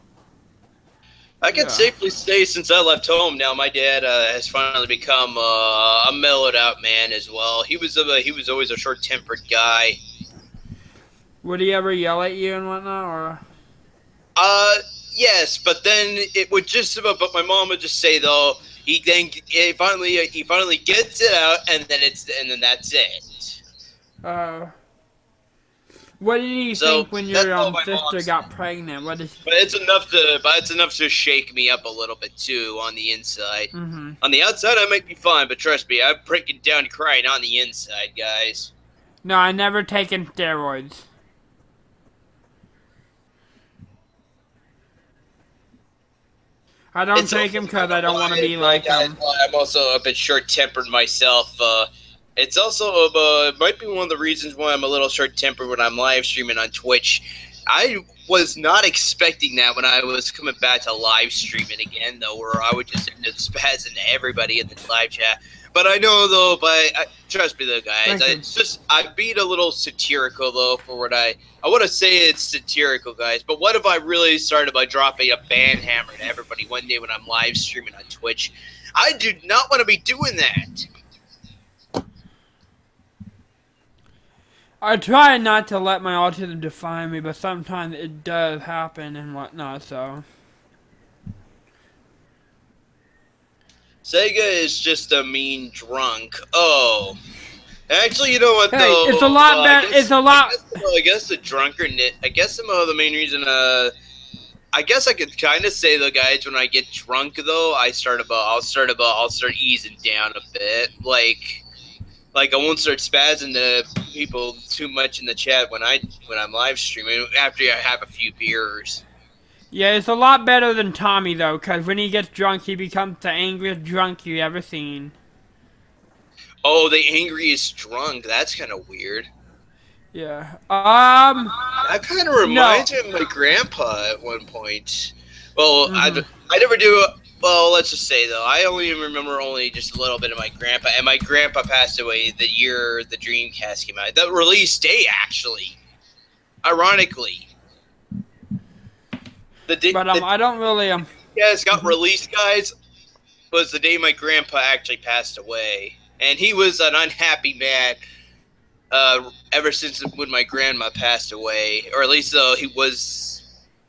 I can safely say, since I left home, now my dad has finally become a mellowed out man as well. He was always a short-tempered guy. Would he ever yell at you and whatnot, or? Yes, but then it would but my mom would just say though. He finally gets it out, and then that's it. What did he think when your sister got pregnant? But it's enough to shake me up a little bit too on the inside. Mm-hmm. On the outside, I might be fine, but trust me, I'm breaking down crying on the inside, guys. No, I never taken steroids. I don't take him because I don't want to be like him. I'm also a bit short-tempered myself. It's also might be one of the reasons why I'm a little short-tempered when I'm live streaming on Twitch. I was not expecting that when I was coming back to live streaming again, though, where I would just end up spazzing to everybody in the live chat. But I know, though, trust me, though, guys, I beat a little satirical, though, for what I want to say it's satirical, guys. But what if I really started by dropping a ban hammer to everybody one day when I'm live streaming on Twitch? I do not want to be doing that. I try not to let my autism define me, but sometimes it does happen and whatnot, so. Sega is just a mean drunk. Oh. Actually, you know what, hey, though? It's a lot better. It's a lot. I guess the drunkenness. I guess some of the main reason. I guess I could kind of say, though, guys, when I get drunk, though, I'll start easing down a bit. Like I won't start spazzing to people too much in the chat when I'm live streaming after I have a few beers. Yeah, it's a lot better than Tommy, though, because when he gets drunk, he becomes the angriest drunk you ever seen. Oh, the angriest drunk. That's kind of weird. Yeah. That kind of reminds me of my grandpa at one point. Well, I never do. Well, let's just say though, I only remember just a little bit of my grandpa, and my grandpa passed away the year the Dreamcast came out. The release day, actually, ironically. I don't really Yes, got released, guys. Was the day my grandpa actually passed away, and he was an unhappy man. Ever since when my grandma passed away, or at least though he was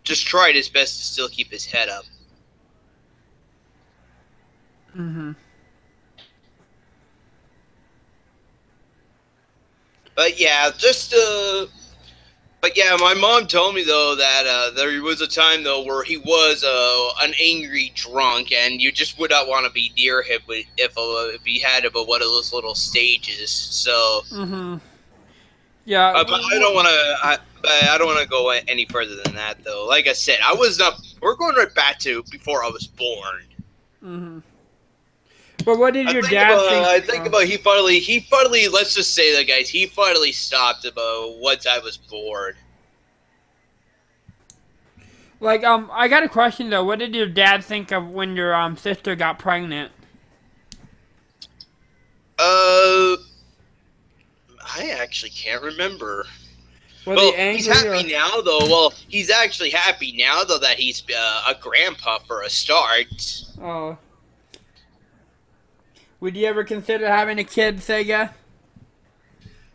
just tried his best to still keep his head up. But yeah, my mom told me though that there was a time though where he was an angry drunk, and you just would not want to be near him if he had one of those little stages. So. Yeah. But I don't want to go any further than that though. Like I said, we're going right back to before I was born. But what did your dad think? I think about he finally, let's just say that, guys, he finally stopped about once I was born. Like, I got a question though. What did your dad think of when your sister got pregnant? I actually can't remember. He's happy now, though. Well, he's actually happy now, though, that he's a grandpa for a start. Oh. Would you ever consider having a kid, Sega?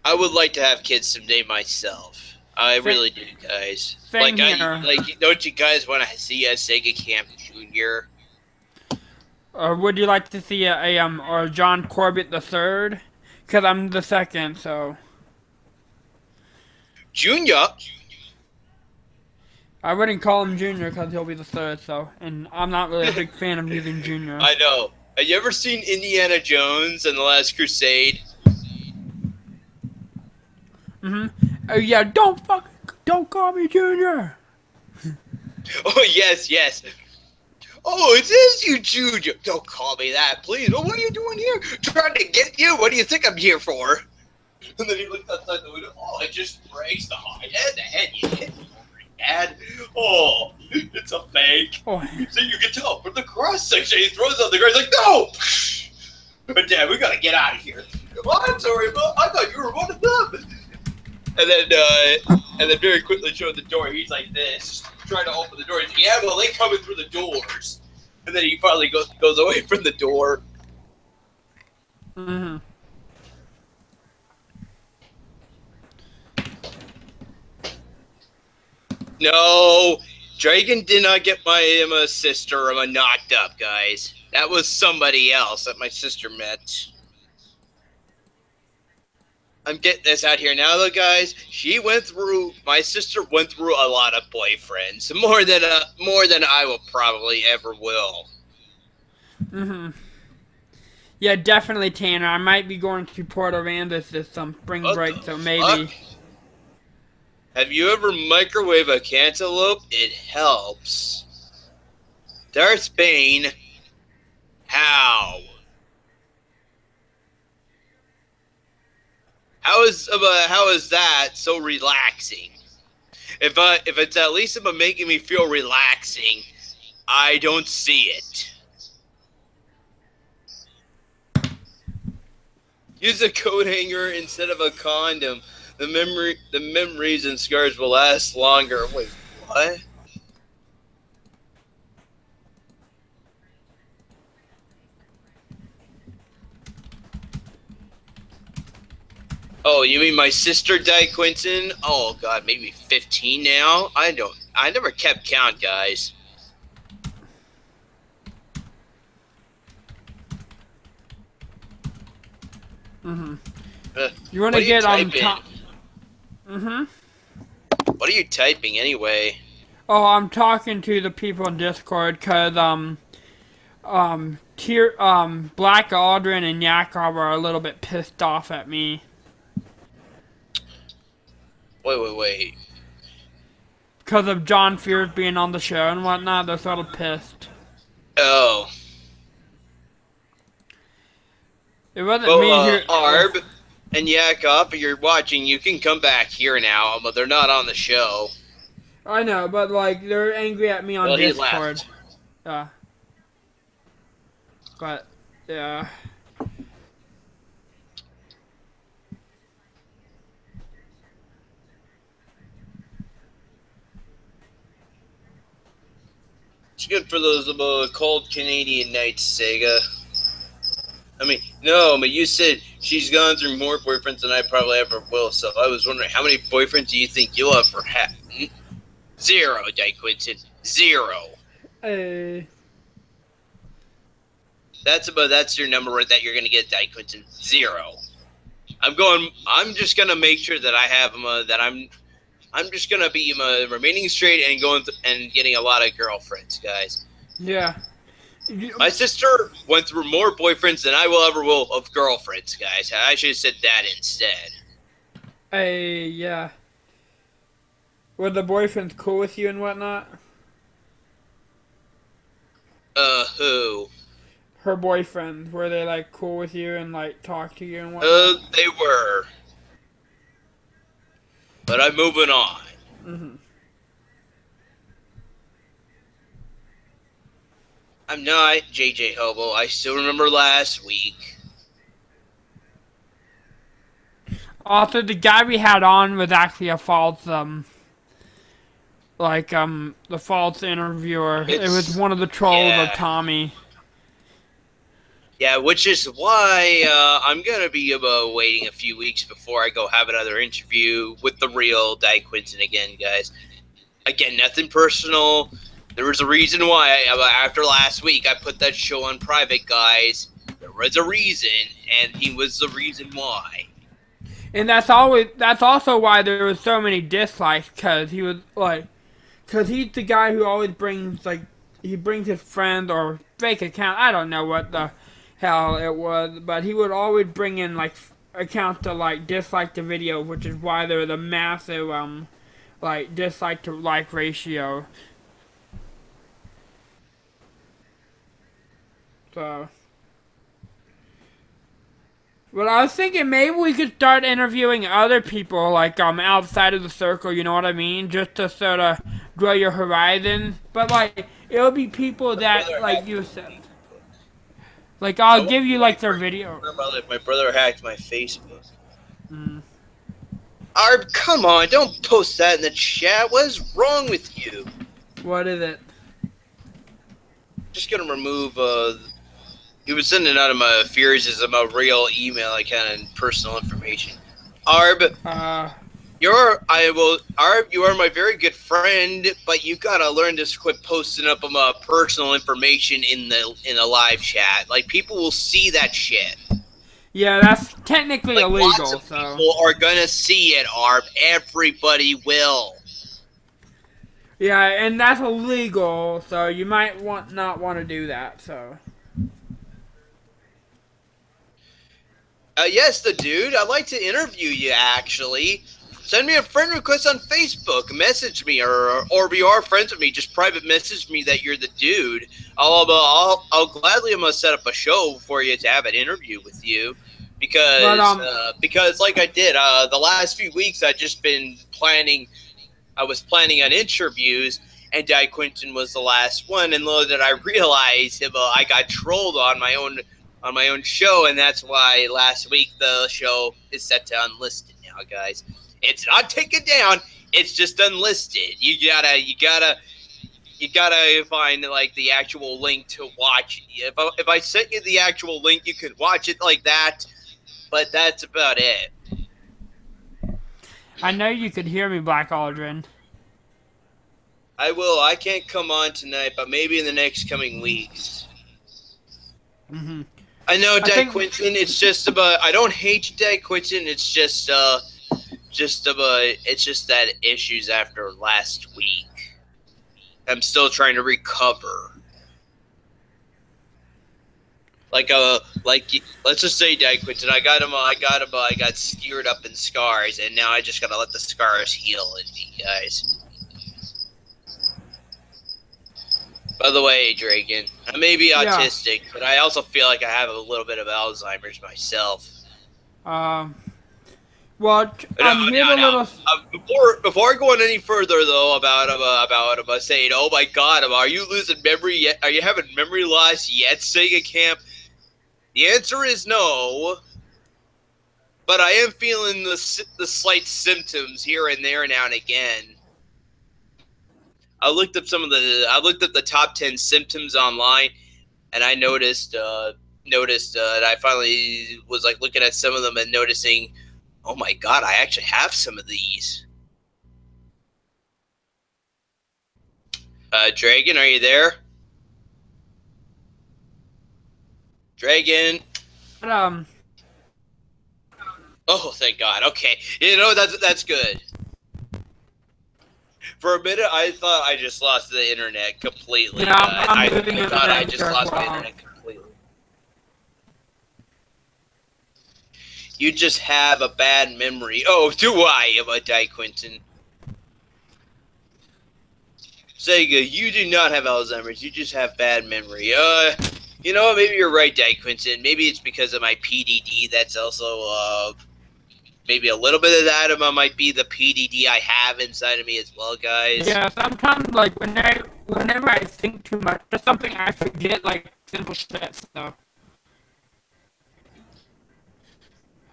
I would like to have kids someday myself. I really do, guys. Same here. Don't you guys want to see a Sega Camp Jr.? Or would you like to see or John Corbett the third? Because I'm the second, so. Junior? I wouldn't call him Junior because he'll be the third, so. And I'm not really a big fan of using Junior. I know. Have you ever seen Indiana Jones and the Last Crusade? Oh yeah, don't call me Junior. Oh yes. Oh, it is you, Junior. Don't call me that, please. Well, what are you doing here? Trying to get you? What do you think I'm here for? And then he looked outside the window. Oh, it just breaks the heart and the head. You hit me over, Dad. Oh, it's a fake. Oh. So you can tell from the cross section. He throws it on the ground. He's like, no. But Dad, we gotta get out of here. Oh, I'm sorry, but I thought you were one of them. And then very quickly showed the door. He's like this, trying to open the door. He's like, yeah, well, they coming through the doors. And then he finally goes away from the door. No, Dragon did not get my sister knocked up, guys. That was somebody else that my sister met. I'm getting this out here now, though, guys. My sister went through a lot of boyfriends, more than I will probably ever will. Yeah, definitely, Tanner. I might be going to Port Aranda this spring break, so maybe. Have you ever microwave a cantaloupe? It helps. Darth Bane. How? How is that so relaxing? If it's at least about making me feel relaxing, I don't see it. Use a coat hanger instead of a condom. The memories and scars will last longer. Wait, what? Oh, you mean my sister died, Quentin? Oh God, maybe 15 now? I never kept count, guys. You want to get on top? What are you typing anyway? Oh, I'm talking to the people in Discord because Black Aldrin and Yakov are a little bit pissed off at me. Wait. Because of John Fears being on the show and whatnot, they're sort of pissed. Oh. It wasn't me here. Arb and Yakov, if you're watching, you can come back here now, but they're not on the show. I know, but like they're angry at me on Well, he Discord. left. Yeah. But yeah. It's good for those cold Canadian nights, Sega. I mean, no, but you said she's gone through more boyfriends than I probably ever will. So I was wondering, how many boyfriends do you think you'll ever have? Zero, Quinton. Zero. Hey. That's your number that you're gonna get, Quinton. Zero. I'm just gonna make sure that I have that I'm just gonna be remaining straight and and getting a lot of girlfriends, guys. Yeah. My sister went through more boyfriends than I will of girlfriends, guys. I should have said that instead. Hey, yeah. Were the boyfriends cool with you and whatnot? Who? Her boyfriends, were they like cool with you and like talk to you and whatnot? They were. But I'm moving on. Mm-hmm. I'm not JJ Hobo. I still remember last week. Also, the guy we had on was actually a false, the false interviewer. It was one of the trolls of Tommy. Yeah, which is why I'm going to be waiting a few weeks before I go have another interview with the real Quinton again, guys. Again, nothing personal. There was a reason why, after last week, I put that show on private, guys. There was a reason, and he was the reason why. And that's also why there was so many dislikes, because he was, because he's the guy who always brings, he brings his friend or fake account. I don't know what the hell it was, but he would always bring in, accounts to, dislike the video, which is why there was a massive, dislike to like ratio. So, but I was thinking maybe we could start interviewing other people, outside of the circle, you know what I mean? Just to sort of grow your horizon. But, it'll be people that, like you said. I'll give you, their video. My brother hacked my Facebook. Arb, come on, don't post that in the chat. What is wrong with you? What is it? Just gonna remove, he was sending out of my fears as a real email account and personal information. Arb, you are my very good friend, but you gotta learn to quit posting up personal information in the live chat. People will see that shit. Yeah, that's technically illegal. Lots of people are gonna see it, Arb. Everybody will. Yeah, and that's illegal, so you might not want to do that. So. Yes, the dude. I'd like to interview you, actually. Send me a friend request on Facebook. Message me, or if you are friends with me, just private message me that you're the dude. I'll gladly set up a show for you to have an interview with you, because like I did the last few weeks, I've just been planning. I was planning on interviews, and Quinton was the last one, and little did I realize I got trolled on my own show, and that's why last week the show is set to unlisted now, guys. It's not taken down; it's just unlisted. You gotta find the actual link to watch. If I sent you the actual link, you can watch it like that, but that's about it. I know you could hear me, Black Aldrin. I will. I can't come on tonight, but maybe in the next coming weeks. Mm-hmm. I know, Quinton. It's just about. I don't hate you, Quinton. It's just that issues after last week. I'm still trying to recover. Let's just say, Quinton, I got skewered up in scars, and now I just gotta let the scars heal in me, guys. By the way, Dragon, I may be autistic, but I also feel like I have a little bit of Alzheimer's myself. Well, here's a little. Before I go on any further, though, about saying, "Oh my God, are you losing memory yet? Are you having memory loss yet, Sega Camp?" The answer is no. But I am feeling the slight symptoms here and there now and again. I looked up the top 10 symptoms online, and I noticed, and I finally was like looking at some of them and noticing, oh my God, I actually have some of these. Dragon, are you there? Dragon. Oh, thank God. Okay, that's good. For a minute, I thought I just lost the internet completely. Yeah, I thought I just lost the internet completely. You just have a bad memory. Oh, do I, Die Quinton? Sega, you do not have Alzheimer's. You just have bad memory. You know, maybe you're right, Die Quinton. Maybe it's because of my PDD. That's also, maybe a little bit of that might be the PDD I have inside of me as well, guys. Yeah, sometimes, like, whenever I think too much, there's something I forget, like, simple shit, so.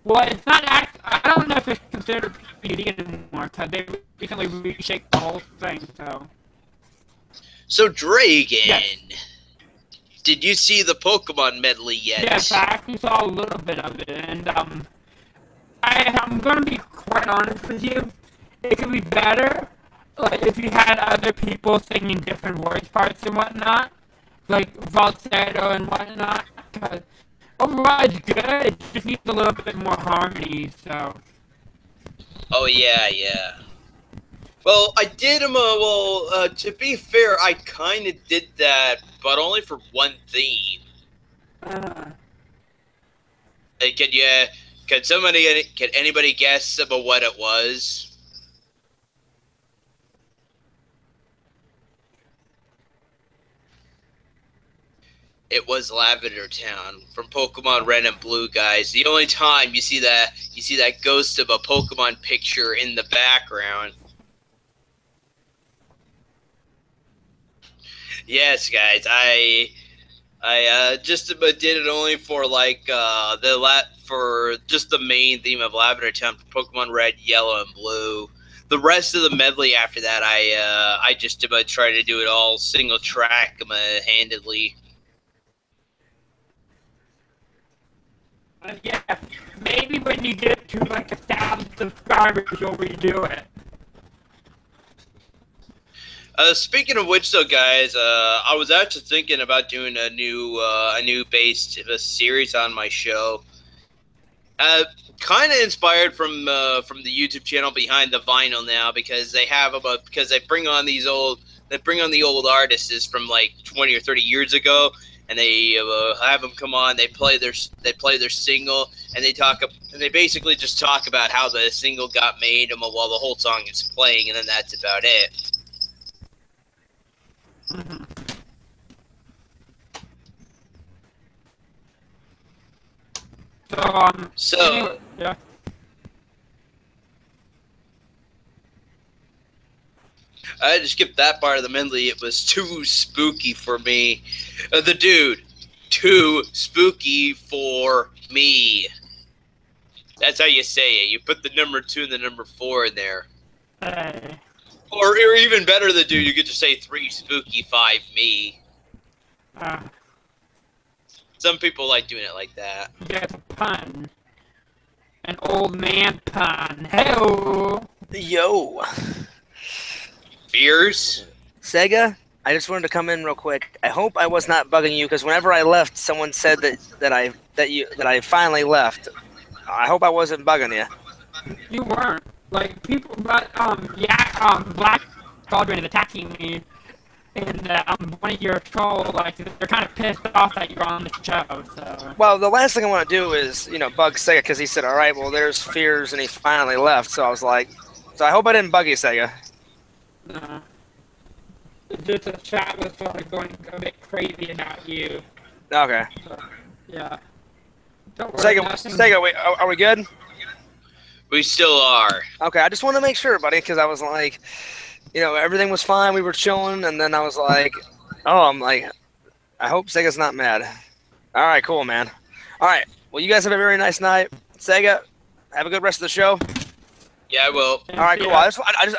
Well, it's not I don't know if it's considered PDD anymore, because they recently reshaped the whole thing, so. So, Dragon, yes. Did you see the Pokemon medley yet? Yes, I actually saw a little bit of it, and, I'm gonna be quite honest with you. It could be better, like, if you had other people singing different voice parts and whatnot, like falsetto and whatnot. Cause overall, it's good. It just needs a little bit more harmony. So. Oh yeah. Well, I did to be fair, I kind of did that, but only for one theme. Can anybody guess about what it was? It was Lavender Town from Pokemon Red and Blue, guys. The only time you see that ghost of a Pokemon picture in the background. Yes, guys, I just about did it only for like for just the main theme of Lavender Town for Pokemon Red, Yellow, and Blue. The rest of the medley after that, I just about tried to do it all single track handedly. Yeah, maybe when you get to like 1,000 subscribers, you'll redo it. Speaking of which, though, guys, I was actually thinking about doing a new based series on my show. Kind of inspired from the YouTube channel Behind the Vinyl now, because they bring on the old artists from like 20 or 30 years ago, and they have them come on. They play their single, and they basically just talk about how the single got made and while the whole song is playing, and then that's about it. So yeah. I had to skip that part of the medley. It was too spooky for me. The dude, too spooky for me. That's how you say it. You put the number 2 and the number 4 in there. Hey. Or even better, the dude, you get to say 3 spooky, 5 me. Some people like doing it like that. Yeah, it's a pun. An old man pun. Hey-o. Yo. Beers? Sega, I just wanted to come in real quick. I hope I was not bugging you, because whenever I left, someone said that I finally left. I hope I wasn't bugging you. You weren't. Like, people, but, Black Cauldron is attacking me, and, one of your trolls, like, they're kind of pissed off that you're on the show, so. Well, the last thing I want to do is, bug Sega, because he said, alright, well, there's Fears, and he finally left, so I was like, so I hope I didn't bug you, Sega. No. Just the chat was sort of going a bit crazy about you. Okay. So, yeah. Don't worry, Sega, wait, are we good? We still are. Okay, I just want to make sure, buddy, because I was like, everything was fine. We were chilling, and then I was like, I'm like, I hope Sega's not mad. All right, cool, man. All right, well, you guys have a very nice night. Sega, have a good rest of the show. Yeah, I will. All right, cool. I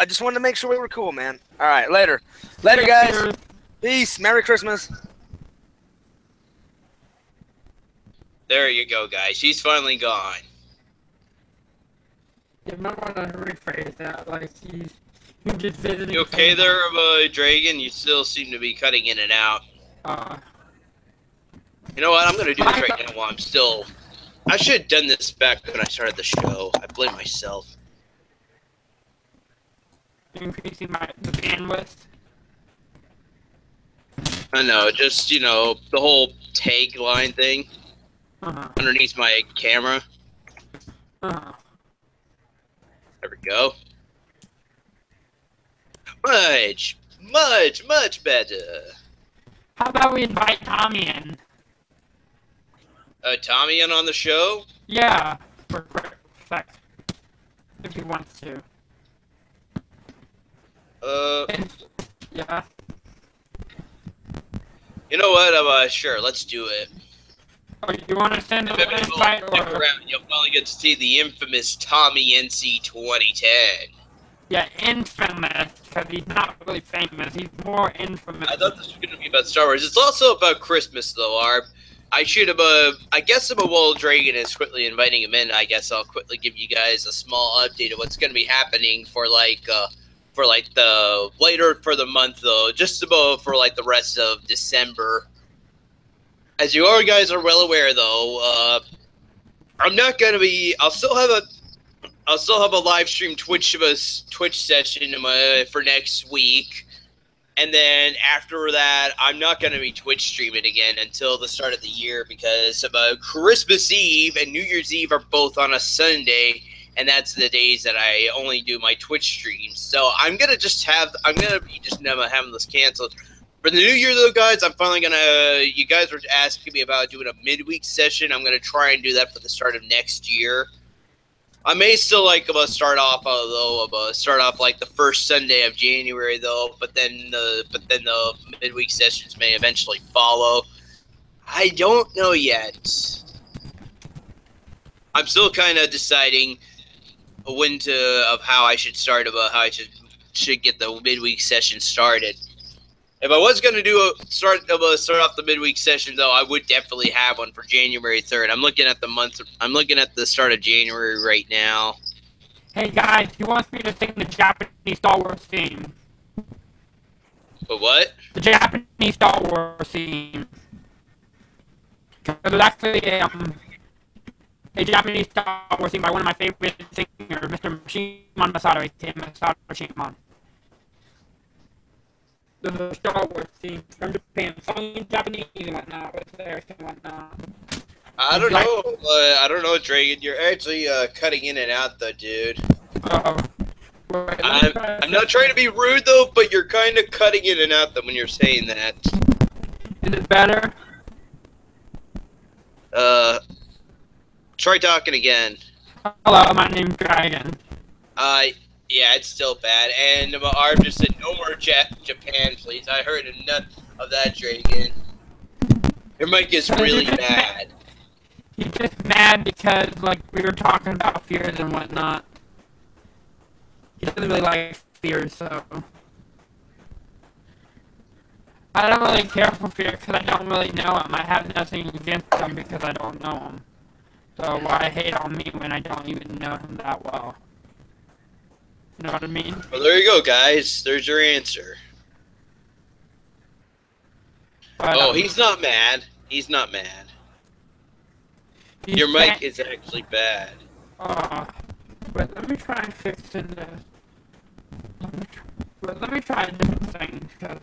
just wanted to make sure we were cool, man. All right, later. Later, guys. Peace. Merry Christmas. There you go, guys. She's finally gone. You might want to rephrase that, like he's just visiting. You okay there, Dragon? You still seem to be cutting in and out. You know what? I'm gonna do this right now while I'm still... I should have done this back when I started the show. I blame myself. Increasing the bandwidth? I know, just, the whole tagline thing underneath my camera. There we go. Much, much, much better. How about we invite Tommy in? Tommy in on the show? Yeah, for quick sec. If he wants to. Yeah. You know what? Sure, let's do it. Oh, you want to send an invite? Stick around. You'll finally get to see the infamous Tommy NC 2010. Yeah, infamous, because he's not really famous. He's more infamous. I thought this was going to be about Star Wars. It's also about Christmas, though, Arb. I should have, I guess while Dragon is quickly inviting him in, I guess I'll quickly give you guys a small update of what's going to be happening for the month, though, just about for, the rest of December. As you all guys are well aware, though, I'm not going to be, I'll still have a live stream Twitch session for next week. And then after that, I'm not going to be Twitch streaming again until the start of the year because Christmas Eve and New Year's Eve are both on a Sunday, and that's the days that I only do my Twitch streams. So I'm going to be having this canceled. For the new year, though, guys, I'm finally going to, you guys were asking me about doing a midweek session. I'm going to try and do that for the start of next year. I may still start off the first Sunday of January though, but then the midweek sessions may eventually follow. I don't know yet. I'm still kind of deciding how I should start how I should get the midweek session started. If I was going to start off the midweek session, though, I would definitely have one for January 3rd. I'm looking at the start of January right now. Hey, guys, he wants me to sing the Japanese Star Wars theme. But what? The Japanese Star Wars theme. There's actually a Japanese Star Wars theme by one of my favorite singers, Mr. Shimon Masato. Masato Shimon. The Star Wars theme from Japan, song in Japanese and whatnot, with lyrics and whatnot. I don't know, Dragon. You're actually cutting in and out, though, dude. I'm not trying to be rude, though, but you're kind of cutting in and out when you're saying that. Is it better? Try talking again. Hello, my name's Dragon. Yeah, it's still bad. And Arb just said, no more Japan, please. I heard enough of that, Dragon. Your mic is really bad. He's just mad because, we were talking about fears and whatnot. He doesn't really like fears, so... I don't really care for fear because I don't really know him. I have nothing against him because I don't know him. So why hate on me when I don't even know him that well? You know what I mean? Well, there you go, guys. There's your answer. But, he's not mad. He's not mad. Your mic is actually bad. But let me try and fix this. Let me try different things, because...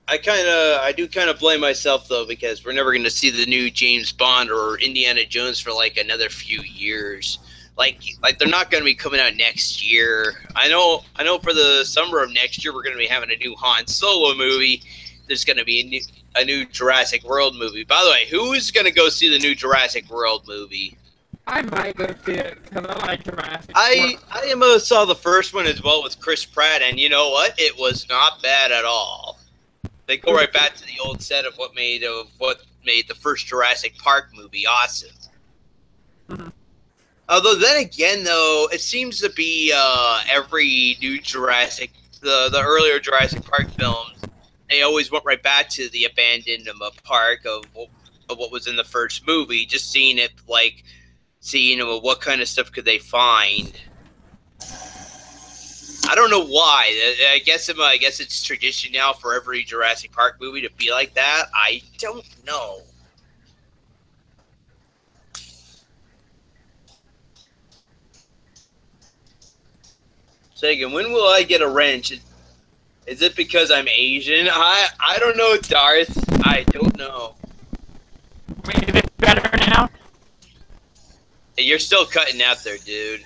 I do kind of blame myself, though, because we're never going to see the new James Bond or Indiana Jones for, another few years. They're not going to be coming out next year. I know for the summer of next year, we're going to be having a new Han Solo movie. There's going to be a new Jurassic World movie. By the way, who is going to go see the new Jurassic World movie? I might go see it because I like Jurassic I Park. saw the first one as well with Chris Pratt, and you know what? It was not bad at all. They go right back to the old set of what made the first Jurassic Park movie awesome. Mm-hmm. Although then again, though, it seems to be every new the earlier Jurassic Park films, they always went right back to the abandoned park of what was in the first movie, just seeing what kind of stuff could they find. I don't know why. I guess it's tradition now for every Jurassic Park movie to be like that. I don't know. Sagan, when will I get a wrench? Is it because I'm Asian? I don't know, Darth. I don't know. Wait, is it better now? Hey, you're still cutting out there, dude.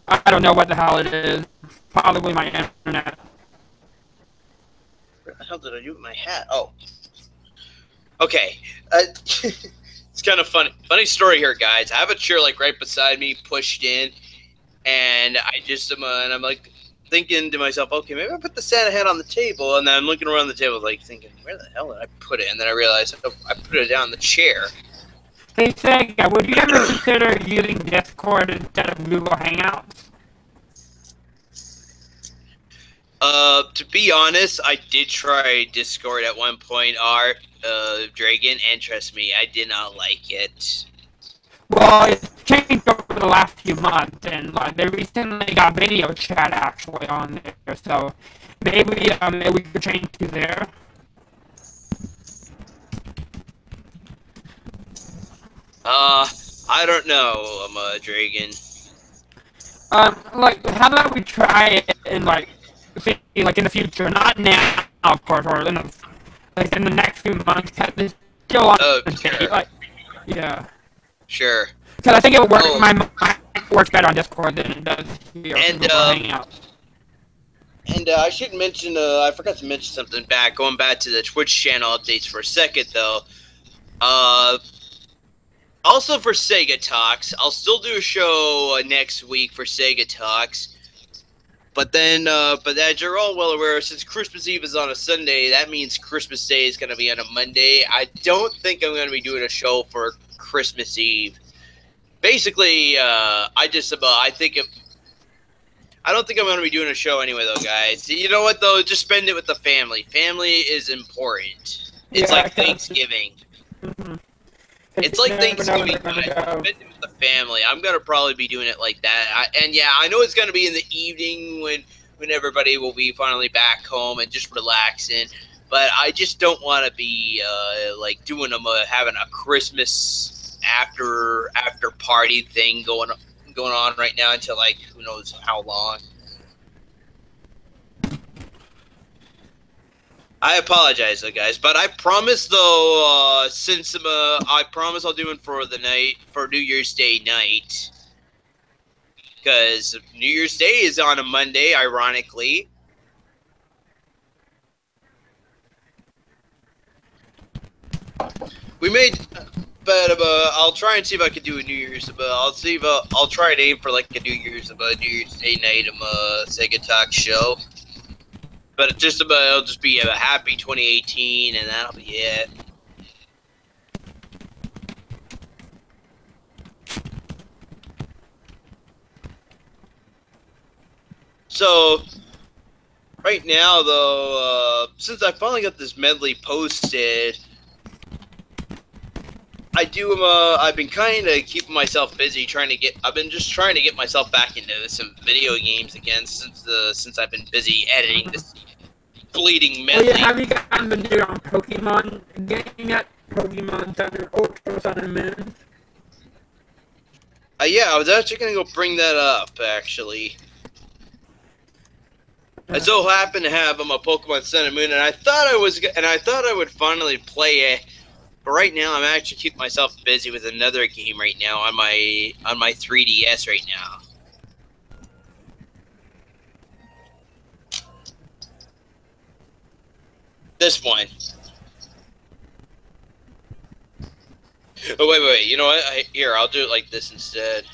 I don't know what the hell it is. Probably my internet. What the hell did I do with my hat? Oh. Okay. It's kind of funny. Funny story here, guys. I have a chair like right beside me, pushed in, and I just am, and I'm like thinking to myself, okay, maybe I put the Santa hat on the table, and then I'm looking around the table, like thinking, where the hell did I put it? And then I realized I put it down the chair. Hey Sega, would you ever consider using Discord instead of Google Hangouts? To be honest, I did try Discord at one point, Dragon, and trust me, I did not like it. Well, it's changed over the last few months, and like they recently got video chat actually on there, so maybe we could change to there. I don't know, Dragon. Like, how about we try it in like in the future, not now, of course, or in the next few months, because it's still on the sure. date, like, yeah. Sure. Because I think it would work. My mic works better on Discord than it does here on Google Hangouts. And I should mention, I forgot to mention something back. Going back to the Twitch channel updates for a second, though. Also for Segatalks, I'll still do a show next week for Segatalks. But then, but as you're all well aware, since Christmas Eve is on a Sunday, that means Christmas Day is going to be on a Monday. I don't think I'm going to be doing a show for Christmas Eve. Basically, I don't think I'm going to be doing a show anyway, though, guys. You know what, though? Just spend it with the family. Family is important. It's like Thanksgiving. Mm-hmm. It's like Thanksgiving, guys. Spend it with the family. I'm going to probably be doing it like that. I know it's going to be in the evening when everybody will be finally back home and just relaxing. But I just don't want to be doing them having a Christmas after party thing going on right now until like who knows how long. I apologize, though, guys, but I promise, though, I promise I'll do it for New Year's Day night, because New Year's Day is on a Monday, ironically. I'll try and see if I can do a New Year's. I'll try to aim for like a New Year's Day night Segatalks show. But it'll just be a happy 2018, and that'll be it. So, right now, though, since I finally got this medley posted, I've been kind of keeping myself busy I've been just trying to get myself back into some video games again since I've been busy editing this bleeding medley. Oh, yeah, have you gotten the new Pokemon game yet? Pokemon Thunder Ultra Sun and Moon? Yeah, I was actually going to go bring that up, actually. I so happened to have a Pokemon Sun and Moon, and I thought I would finally play it. But right now, I'm actually keeping myself busy with another game right now on my 3DS right now. This one. Oh, wait. You know what? Here, I'll do it like this instead.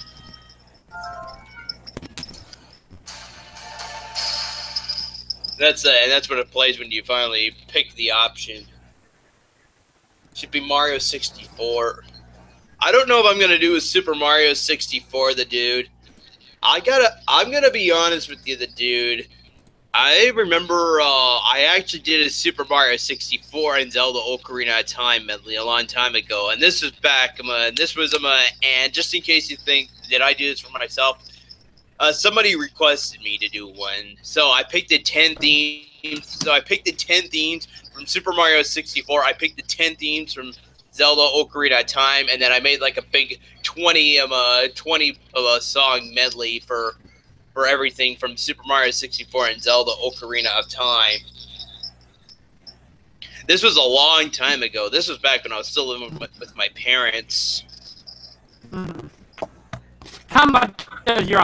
That's what it plays when you finally pick the option. Should be Mario 64. I don't know if I'm gonna do a Super Mario 64, the dude. I'm gonna be honest with you, the dude. I remember I actually did a Super Mario 64 and Zelda Ocarina of Time medley a long time ago, and this was back. And just in case you think that I do this for myself, somebody requested me to do one, so I picked the 10 themes. So I picked the 10 themes from Super Mario 64. I picked the 10 themes from Zelda Ocarina of Time, and then I made like a big 20 song medley for everything from Super Mario 64 and Zelda Ocarina of Time. This was a long time ago. This was back when I was still living with my parents. How much does your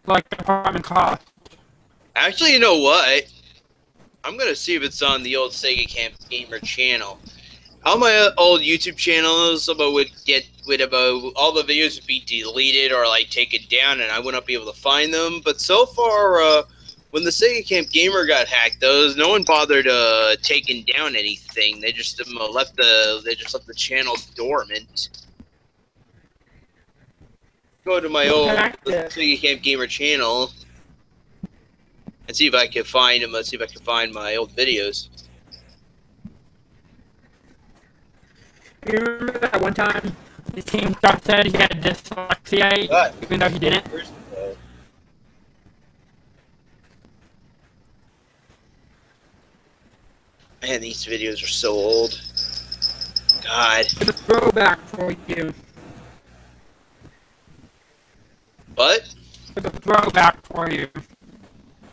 apartment cost? Actually, you know what? I'm gonna see if it's on the old Sega Camp Gamer channel. All my old YouTube channels, all the videos would be deleted or like taken down, and I wouldn't be able to find them. But so far, when the Sega Camp Gamer got hacked, no one bothered taking down anything. They just left the channels dormant. Go to my old Sega Camp Gamer channel and see if I can find them. Let's see if I can find my old videos. You remember that one time the team Chuck said he had dyslexia, even though he didn't? Man, these videos are so old. God. It's a throwback for you. What? It's a throwback for you.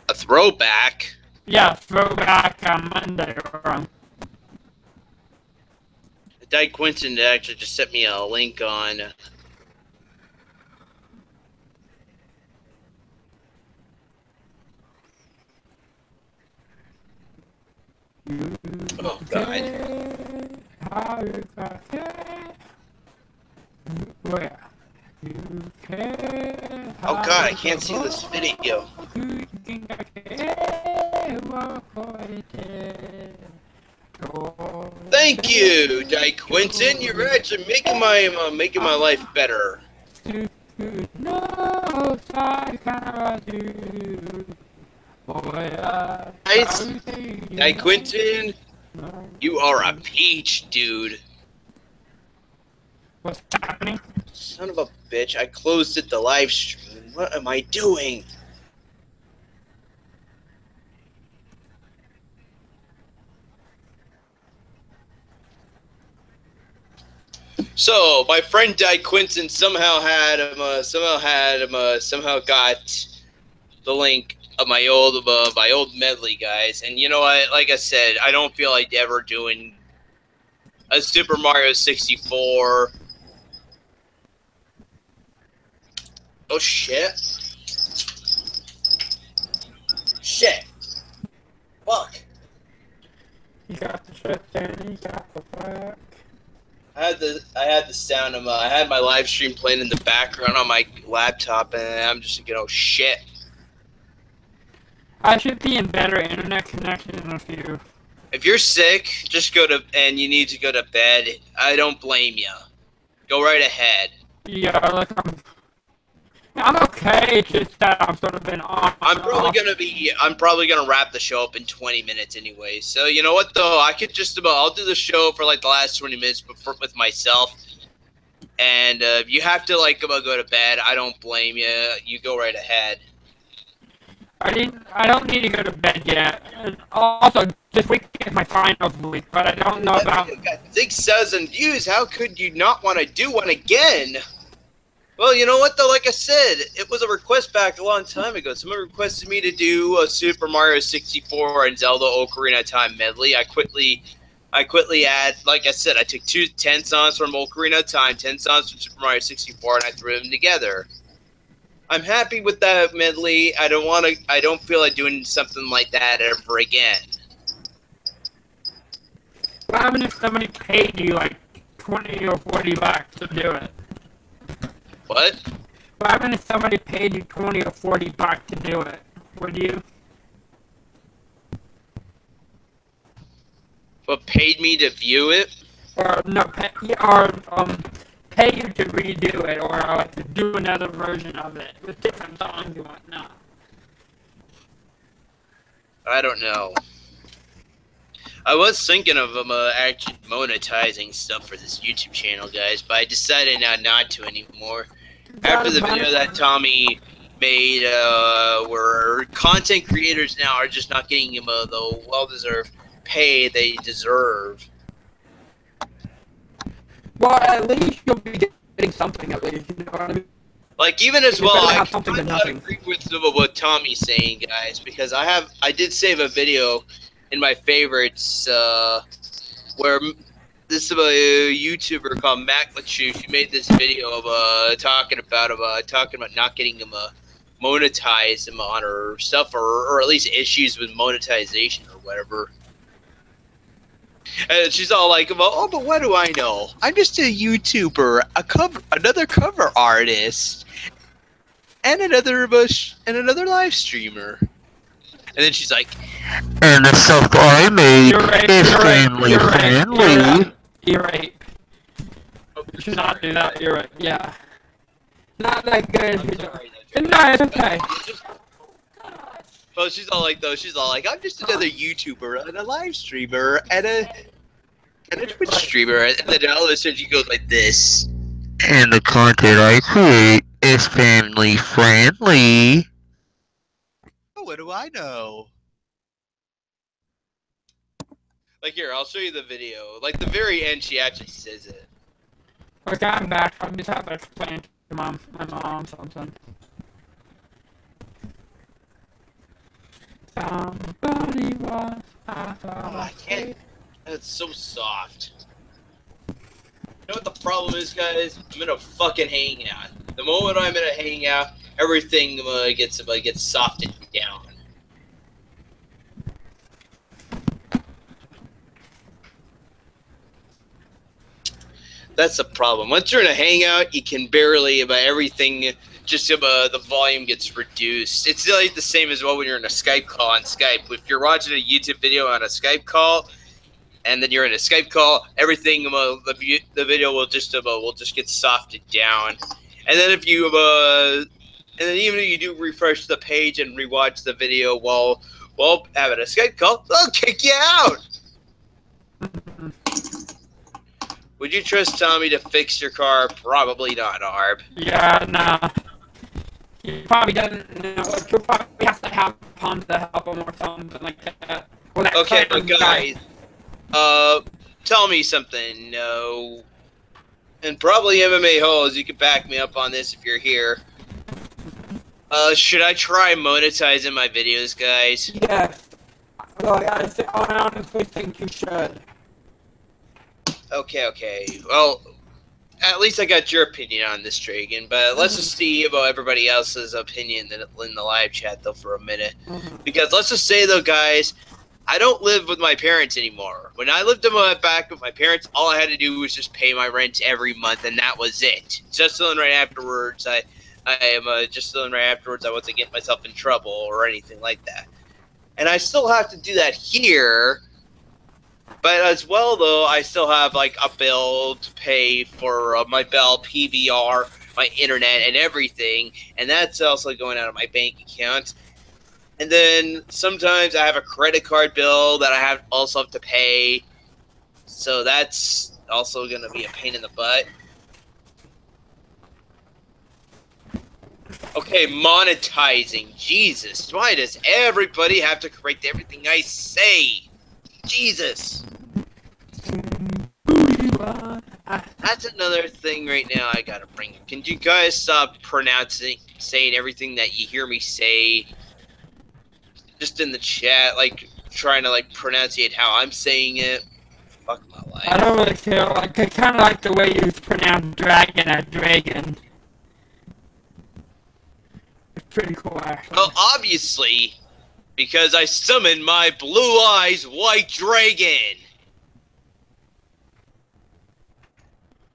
A throwback? Yeah, throwback on Monday or on. Dyke Quinton actually just sent me a link on. Oh God. Oh God, I can't see this video. Thank you, Dyke Quinton. You're actually making my life better. Nice. Dyke Quinton, you are a peach, dude. What's happening? Son of a bitch! I closed it the live stream. What am I doing? So my friend Dyke Quinton somehow got the link of my old medley, guys. And you know what? Like I said, I don't feel like ever doing a Super Mario 64. Oh shit! Shit! Fuck! You got the shit there. You got the fuck. I had the sound of I had my live stream playing in the background on my laptop, and I'm just thinking, oh shit. I should be in better internet connection than a few. If you're sick, just and you need to go to bed, I don't blame you. Go right ahead. Yeah, like I'm okay. It's just that I'm sort of been on. I'm probably gonna wrap the show up in 20 minutes anyway. So you know what though, I'll do the show for like the last 20 minutes with myself. And if you have to go to bed, I don't blame you. You go right ahead. I don't need to go to bed yet. And also, this week is my finals week, but I don't know about. Got 6,000 views. How could you not want to do one again? Well, you know what though? Like I said, it was a request back a long time ago. Someone requested me to do a Super Mario 64 and Zelda Ocarina of Time medley. I quickly add, like I said, I took 10 songs from Ocarina of Time, 10 songs from Super Mario 64, and I threw them together. I'm happy with that medley. I don't feel like doing something like that ever again. What happened if somebody paid you like $20 or $40 to do it? What? Why if somebody paid you $20 or $40 to do it? Would you? What, paid me to view it? Or no, pay you to redo it, or like to do another version of it with different songs and whatnot. I don't know. I was thinking of actually monetizing stuff for this YouTube channel, guys, but I decided now not to anymore. After the video that Tommy made, where content creators now are just not getting the well-deserved pay they deserve. Well, at least you'll be getting something, at least, you know what I mean? Like, even as well, I agree with what Tommy's saying, guys, because I did save a video in my favorites, where this is a YouTuber called Mac Lachu. She made this video of talking about not getting him monetized on her stuff, or at least issues with monetization or whatever. And she's all like, "Oh, but what do I know? I'm just a YouTuber, another cover artist, and another live streamer." And then she's like, "And the stuff I made is family friendly." You're right. You should not do that. You're right. Yeah. Not that good. No, it's okay. Well, she's all like, "I'm just another YouTuber and a live streamer and a Twitch streamer," and then all of a sudden she goes like this. "And the content I create is family friendly." Oh, what do I know? Like, here, I'll show you the video. Like, the very end, she actually says it. Okay, I'm back. I just have to explain to my mom something. Somebody was I can't. That's so soft. You know what the problem is, guys? I'm in a fucking hangout. The moment I'm in a hangout, everything gets softened down. That's the problem. Once you're in a hangout, you can barely everything. Just the volume gets reduced. It's like the same as well when you're in a Skype call on Skype. If you're watching a YouTube video on a Skype call, and then you're in a Skype call, everything the video will just get softened down. And then if you and then even if you do refresh the page and rewatch the video while having a Skype call, they'll kick you out. Would you trust Tommy to fix your car? Probably not, Arb. Yeah, nah. He probably doesn't know. Like, he'll probably have to have Tom to help him or something like that. Okay, but guys, tell me something. And probably MMA Holes, you can back me up on this if you're here. Should I try monetizing my videos, guys? Yes. Well, I honestly think you should. Okay. Well, at least I got your opinion on this, Dragon. But let's just see about everybody else's opinion in the live chat, though, for a minute. Because let's just say, though, guys, I don't live with my parents anymore. When I lived back with my parents, all I had to do was just pay my rent every month, and that was it. Just then right afterwards, I wasn't getting myself in trouble or anything like that. And I still have to do that here. But as well, though, I still have, like, a bill to pay for my Bell PVR, my internet, and everything. And that's also going out of my bank account. And then sometimes I have a credit card bill that I also have to pay. So that's also going to be a pain in the butt. Okay, monetizing. Jesus, why does everybody have to correct everything I say? Jesus. That's another thing right now I gotta bring up. Can you guys stop saying everything that you hear me say just in the chat, like trying to like pronunciate how I'm saying it? Fuck my life. I don't really feel like I kind of like the way you pronounce dragon as dragon. It's pretty cool, actually. Well, obviously, because I summoned my blue eyes white dragon.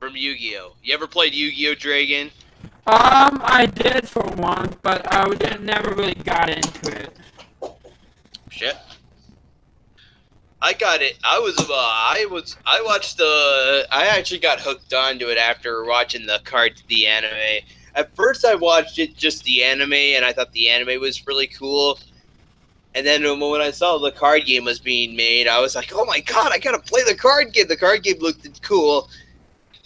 from Yu-Gi-Oh. You ever played Yu-Gi-Oh, Dragon? I did for once, but I never really got into it. Shit. I got it. I actually got hooked onto it after watching the anime. At first I watched it just the anime, and I thought the anime was really cool. And then when I saw the card game was being made, I was like, oh my god, I gotta play the card game. The card game looked cool.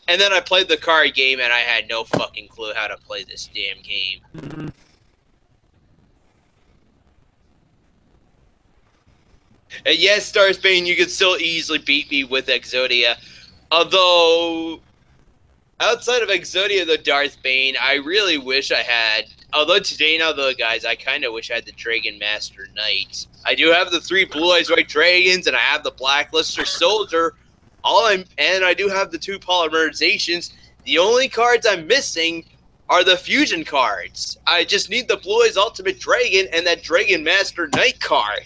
And then I played the card game, and I had no fucking clue how to play this damn game. Mm-hmm. And yes, Starsbane, you could still easily beat me with Exodia. Although, outside of Exodia the Darth Bane, I really wish I had... Although today, now though, guys, I kind of wish I had the Dragon Master Knight. I do have the 3 Blue Eyes White Dragons, and I have the Blackluster Soldier. And I do have the 2 polymerizations. The only cards I'm missing are the fusion cards. I just need the Blue Eyes Ultimate Dragon and that Dragon Master Knight card.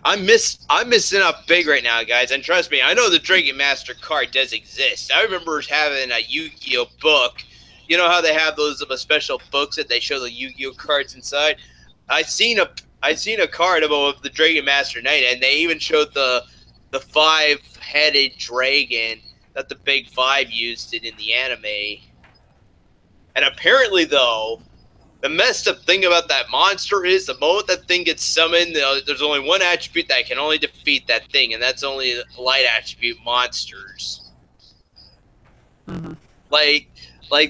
I'm missing out big right now, guys. And trust me, I know the Dragon Master card does exist. I remember having a Yu-Gi-Oh book. You know how they have those special books that they show the Yu-Gi-Oh cards inside? I seen a card of the Dragon Master Knight, and they even showed the 5-headed dragon that the Big 5 used it in the anime. And apparently, though, the messed up thing about that monster is the moment that thing gets summoned, there's only one attribute that can only defeat that thing, and that's only light attribute monsters. Mm-hmm. Like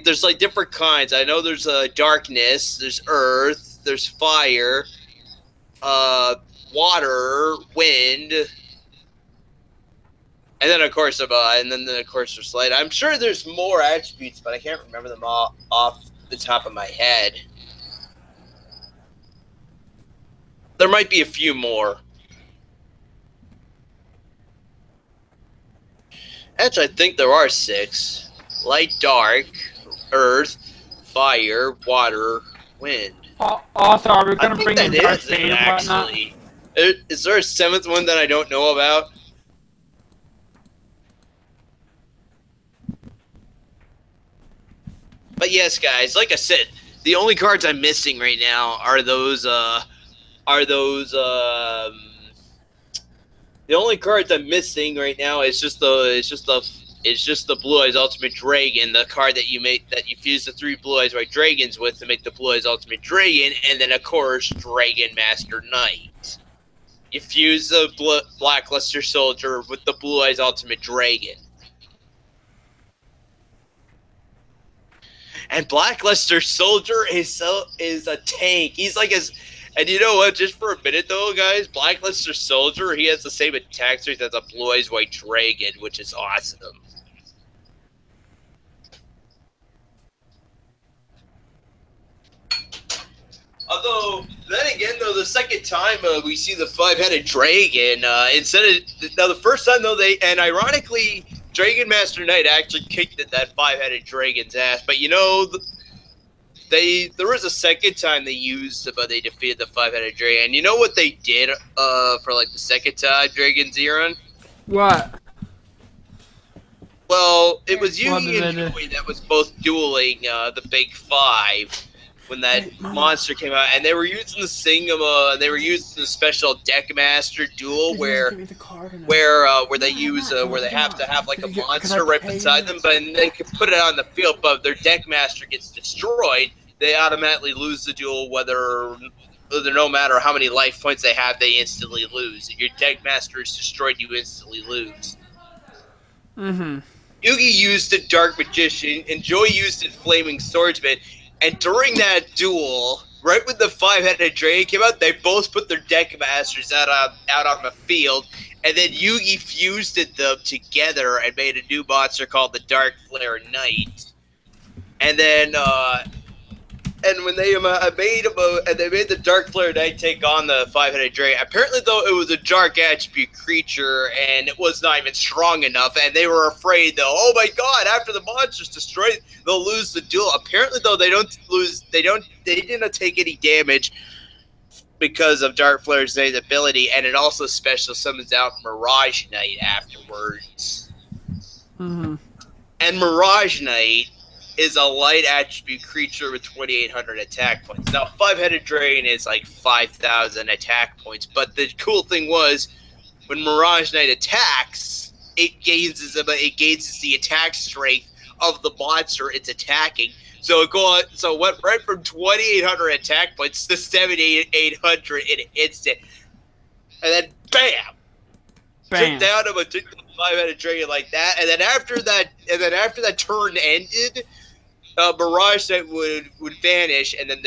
there's like different kinds. I know there's darkness, there's earth, there's fire, water, wind, and then of course there's light. I'm sure there's more attributes, but I can't remember them all off the top of my head. There might be a few more. Actually, I think there are 6. Light, dark, earth, fire, water, wind. Also, are we going to bring that in Darth is Bane it, and whatnot? actually. Is there a 7th one that I don't know about? But yes, guys, like I said, the only cards I'm missing right now are those. The only cards I'm missing right now is just the Blue Eyes Ultimate Dragon, the card that you fuse the 3 Blue Eyes White Dragons with to make the Blue Eyes Ultimate Dragon, and then of course Dragon Master Knight. You fuse the Blackluster Soldier with the Blue Eyes Ultimate Dragon. And Blackluster Soldier is a tank. He's like and you know what? Just for a minute though, guys, Blackluster Soldier, he has the same attack rate as a Blue Eyes White Dragon, which is awesome. Although, then again, though, the second time we see the 5-headed dragon, the first time though and ironically, Dragon Master Knight actually kicked that 5-headed dragon's ass. But you know, there was a second time they defeated the 5-headed dragon. You know what they did for like the second time, Dragon Zeron? What? Well, it was Yugi and Yui that was both dueling the Big 5 when that monster came out, and they were using the special Deckmaster duel where they have to have like a monster right beside them, but they can put it on the field, but if their Deckmaster gets destroyed, they automatically lose the duel, no matter how many life points they have, they instantly lose. If your Deckmaster is destroyed, you instantly lose. Mm-hmm. Yugi used the Dark Magician, and Joy used it Flaming Swordsman. And during that duel, right when the 5-headed dragon came out, they both put their Deckmasters out on the field, and then Yugi fused them together and made a new monster called the Dark Flare Knight. And then, when they made the Dark Flare Knight take on the 5-headed dragon. Apparently, though, it was a dark attribute creature, and it was not even strong enough. And they were afraid, though. Oh my God! After the monster's destroyed, they'll lose the duel. Apparently, though, they didn't take any damage because of Dark Flare's Knight's ability, and it also special summons out Mirage Knight afterwards. Mm-hmm. And Mirage Knight is a light attribute creature with 2,800 attack points. Now, 5-headed dragon is like 5,000 attack points, but the cool thing was, when Mirage Knight attacks, it gains the attack strength of the monster it's attacking. So it went right from 2,800 attack points to 7,800 in an instant, and then bam, took down him, took the 5-headed dragon like that, and then after that turn ended, Mirage Knight would vanish, and then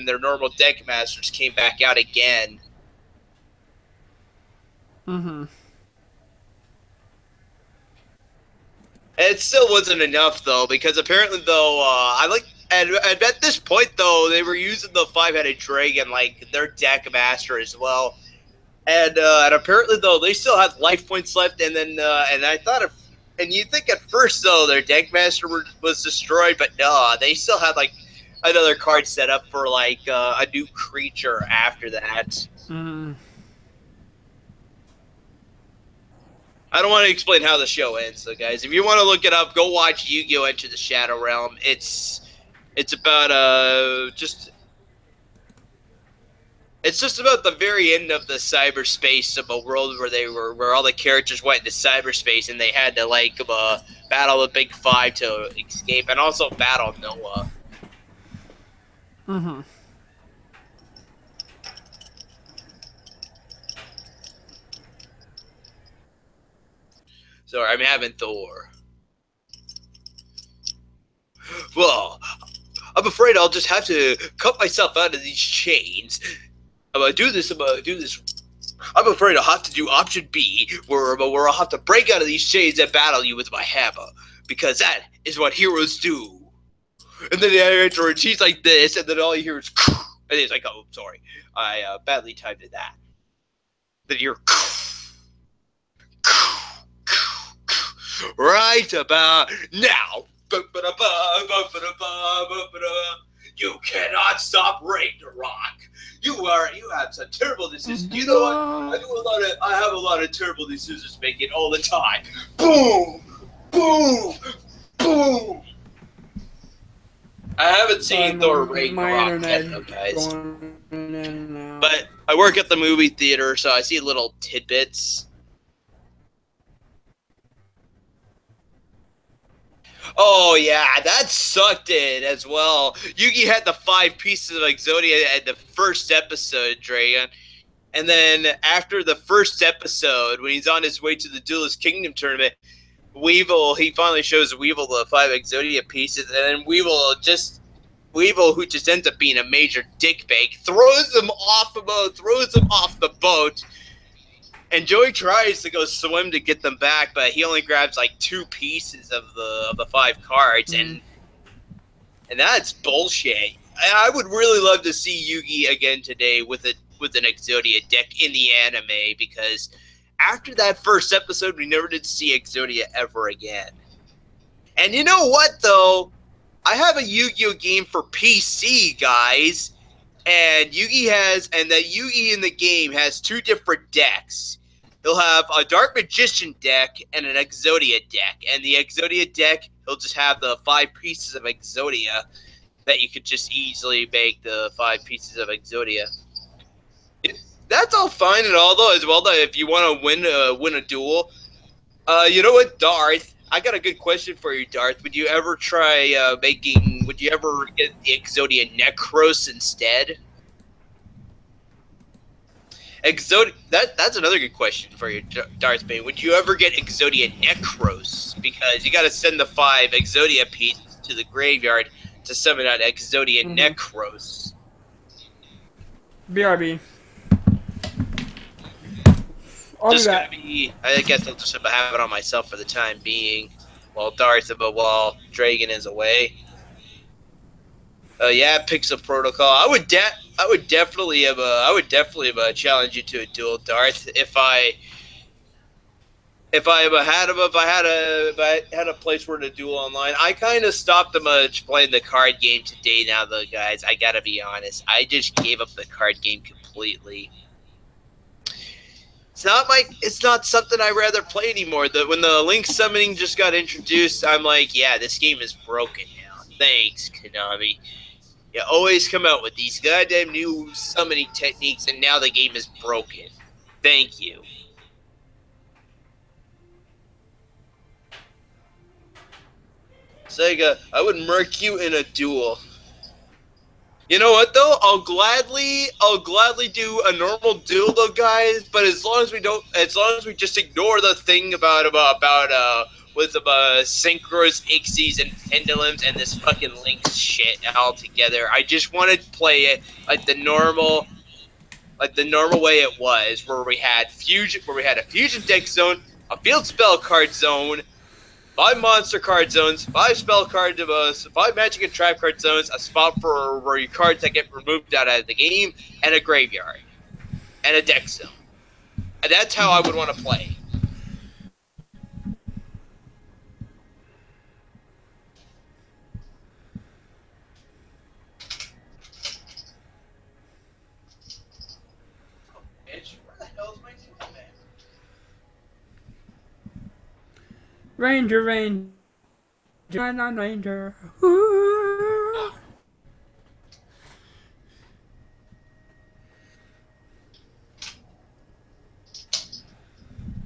their normal deck masters came back out again. Mm-hmm. It still wasn't enough, though, because apparently, though, and at this point, though, they were using the 5-headed dragon, like, their deck master as well. And apparently, though, they still have life points left, and then, and I thought, and you think at first, though, their deck master was destroyed, but no, they still had, like, another card set up for, like, a new creature after that. Mm-hmm. I don't want to explain how the show ends, so guys, if you want to look it up, go watch Yu-Gi-Oh! Enter the Shadow Realm. It's about just about the very end of the cyberspace of a world where all the characters went into cyberspace and they had to like battle the Big Five to escape, and also battle Noah. Mm-hmm. So I'm having Thor. Well, I'm afraid I'll just have to cut myself out of these chains. I'm gonna do this. I'm afraid I'll have to do option B, where I'll have to break out of these chains and battle you with my hammer, because that is what heroes do. And then afterwards, she's like this, and then all you hear is, and he's like, "Oh, sorry, I badly typed it that." Then you're. Right about now, you cannot stop Ragnarok. You have some terrible decisions. You know what? I have a lot of terrible decisions making all the time. Boom, boom, boom. I haven't seen Thor Ragnarok yet, though, guys. But I work at the movie theater, so I see little tidbits. Oh, yeah, that sucked it as well. Yugi had the 5 pieces of Exodia at the first episode, Dragon. And then after the first episode, when he's on his way to the Duelist Kingdom tournament, he finally shows Weevil the 5 Exodia pieces, and then Weevil, who just ends up being a major dickbag, throws him off the boat. And Joey tries to go swim to get them back, but he only grabs like 2 pieces of the 5 cards, and that's bullshit. I would really love to see Yugi again today with an Exodia deck in the anime, because after that first episode, we never did see Exodia ever again. And you know what, though? I have a Yu-Gi-Oh game for PC, guys. And the Yugi in the game has 2 different decks. He'll have a Dark Magician deck and an Exodia deck. And the Exodia deck, he'll just have the 5 pieces of Exodia that you could just easily make the 5 pieces of Exodia. That's all fine and all, though, as well, though, if you want to win a duel. You know what, Darth? I got a good question for you, Darth. Would you ever try would you ever get the Exodia Necros instead? That's another good question for you, Darth Bane. Would you ever get Exodia Necros? Because you got to send the 5 Exodia pieces to the graveyard to summon out Exodia Necros. BRB. I guess I'll just have it on myself for the time being, while Dragon is away. Yeah, Pixel Protocol. I would definitely have challenge you to a duel, Darth. If I had a place where to duel online. I kind of stopped playing the card game today. Now, though, guys, I gotta be honest. I just gave up the card game completely. completely. It's not something I rather play anymore. When the Link summoning just got introduced, I'm like, yeah, this game is broken now. Thanks, Konami. You always come out with these goddamn new summoning techniques, and now the game is broken. Thank you. Sega, I would murk you in a duel. You know what though? I'll gladly do a normal duel though, guys. But as long as we just ignore the thing about synchros, ixies, and pendulums and this fucking Link shit altogether. I just want to play it like the normal way it was, where we had a fusion deck zone, a field spell card zone, 5 monster card zones, 5 spell card devos, 5 magic and trap card zones, a spot for your cards that get removed out of the game, and a graveyard. And a deck zone. And that's how I would want to play. Oh, bitch, where the hell is my team at? Ranger, Ranger. Ooh.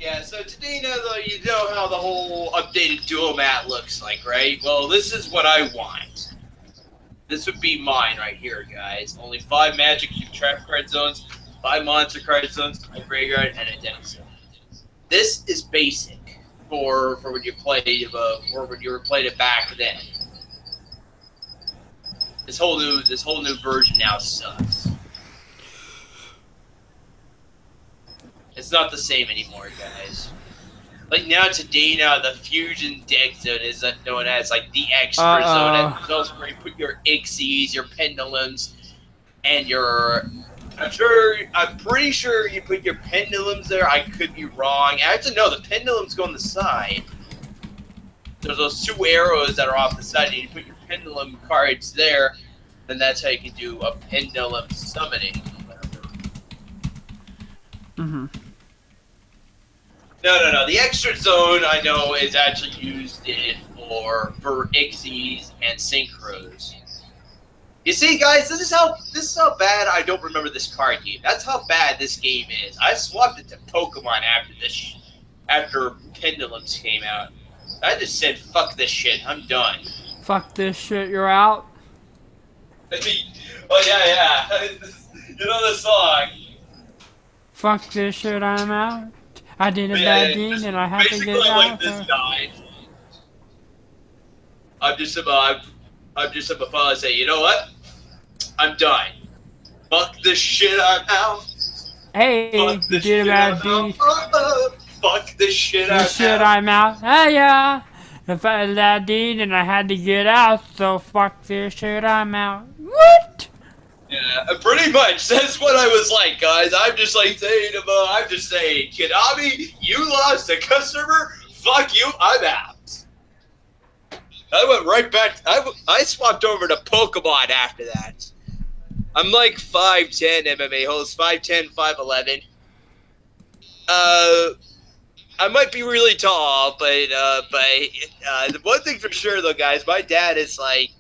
Yeah, so today, now though, you know how the whole updated dual mat looks like, right? Well, this is what I want. This would be mine right here, guys. Only 5 magic and trap card zones, 5 monster card zones, a graveyard, and a deck zone. This is basic for when you played it back then. This whole new version now sucks. It's not the same anymore, guys. Like today, the fusion deck zone is known as like the extra zone. And it's also where you put your ixies, your pendulums, and your. I'm pretty sure you put your pendulums there. I could be wrong. Actually, no, the pendulums go on the side. There's those 2 arrows that are off the side, and you put your pendulum cards there, and that's how you can do a pendulum summoning. Mm-hmm. No. The extra zone I know is actually used for ixies and synchros. You see, guys, this is how bad I don't remember this card game. That's how bad this game is. I swapped it to Pokemon after Pendulums came out. I just said, fuck this shit. I'm done. Fuck this shit. You're out. Oh yeah. You know the song. Fuck this shit. I'm out. I did a bad deed and I have to get out. Like this guy. I'm just about to say, you know what? I'm done. Fuck this shit, I'm out. Hey, you did a bad deed. Fuck this shit, I'm out. Hey, yeah. If I did that deed and I had to get out, so fuck this shit, I'm out. What? Yeah, pretty much. That's what I was like, guys. I'm just saying, Konami, you lost a customer. Fuck you, I'm out. I went right back. I swapped over to Pokemon after that. I'm like 5'10" MMA host, 5'10", 5'11". I might be really tall, but the one thing for sure though, guys, my dad is like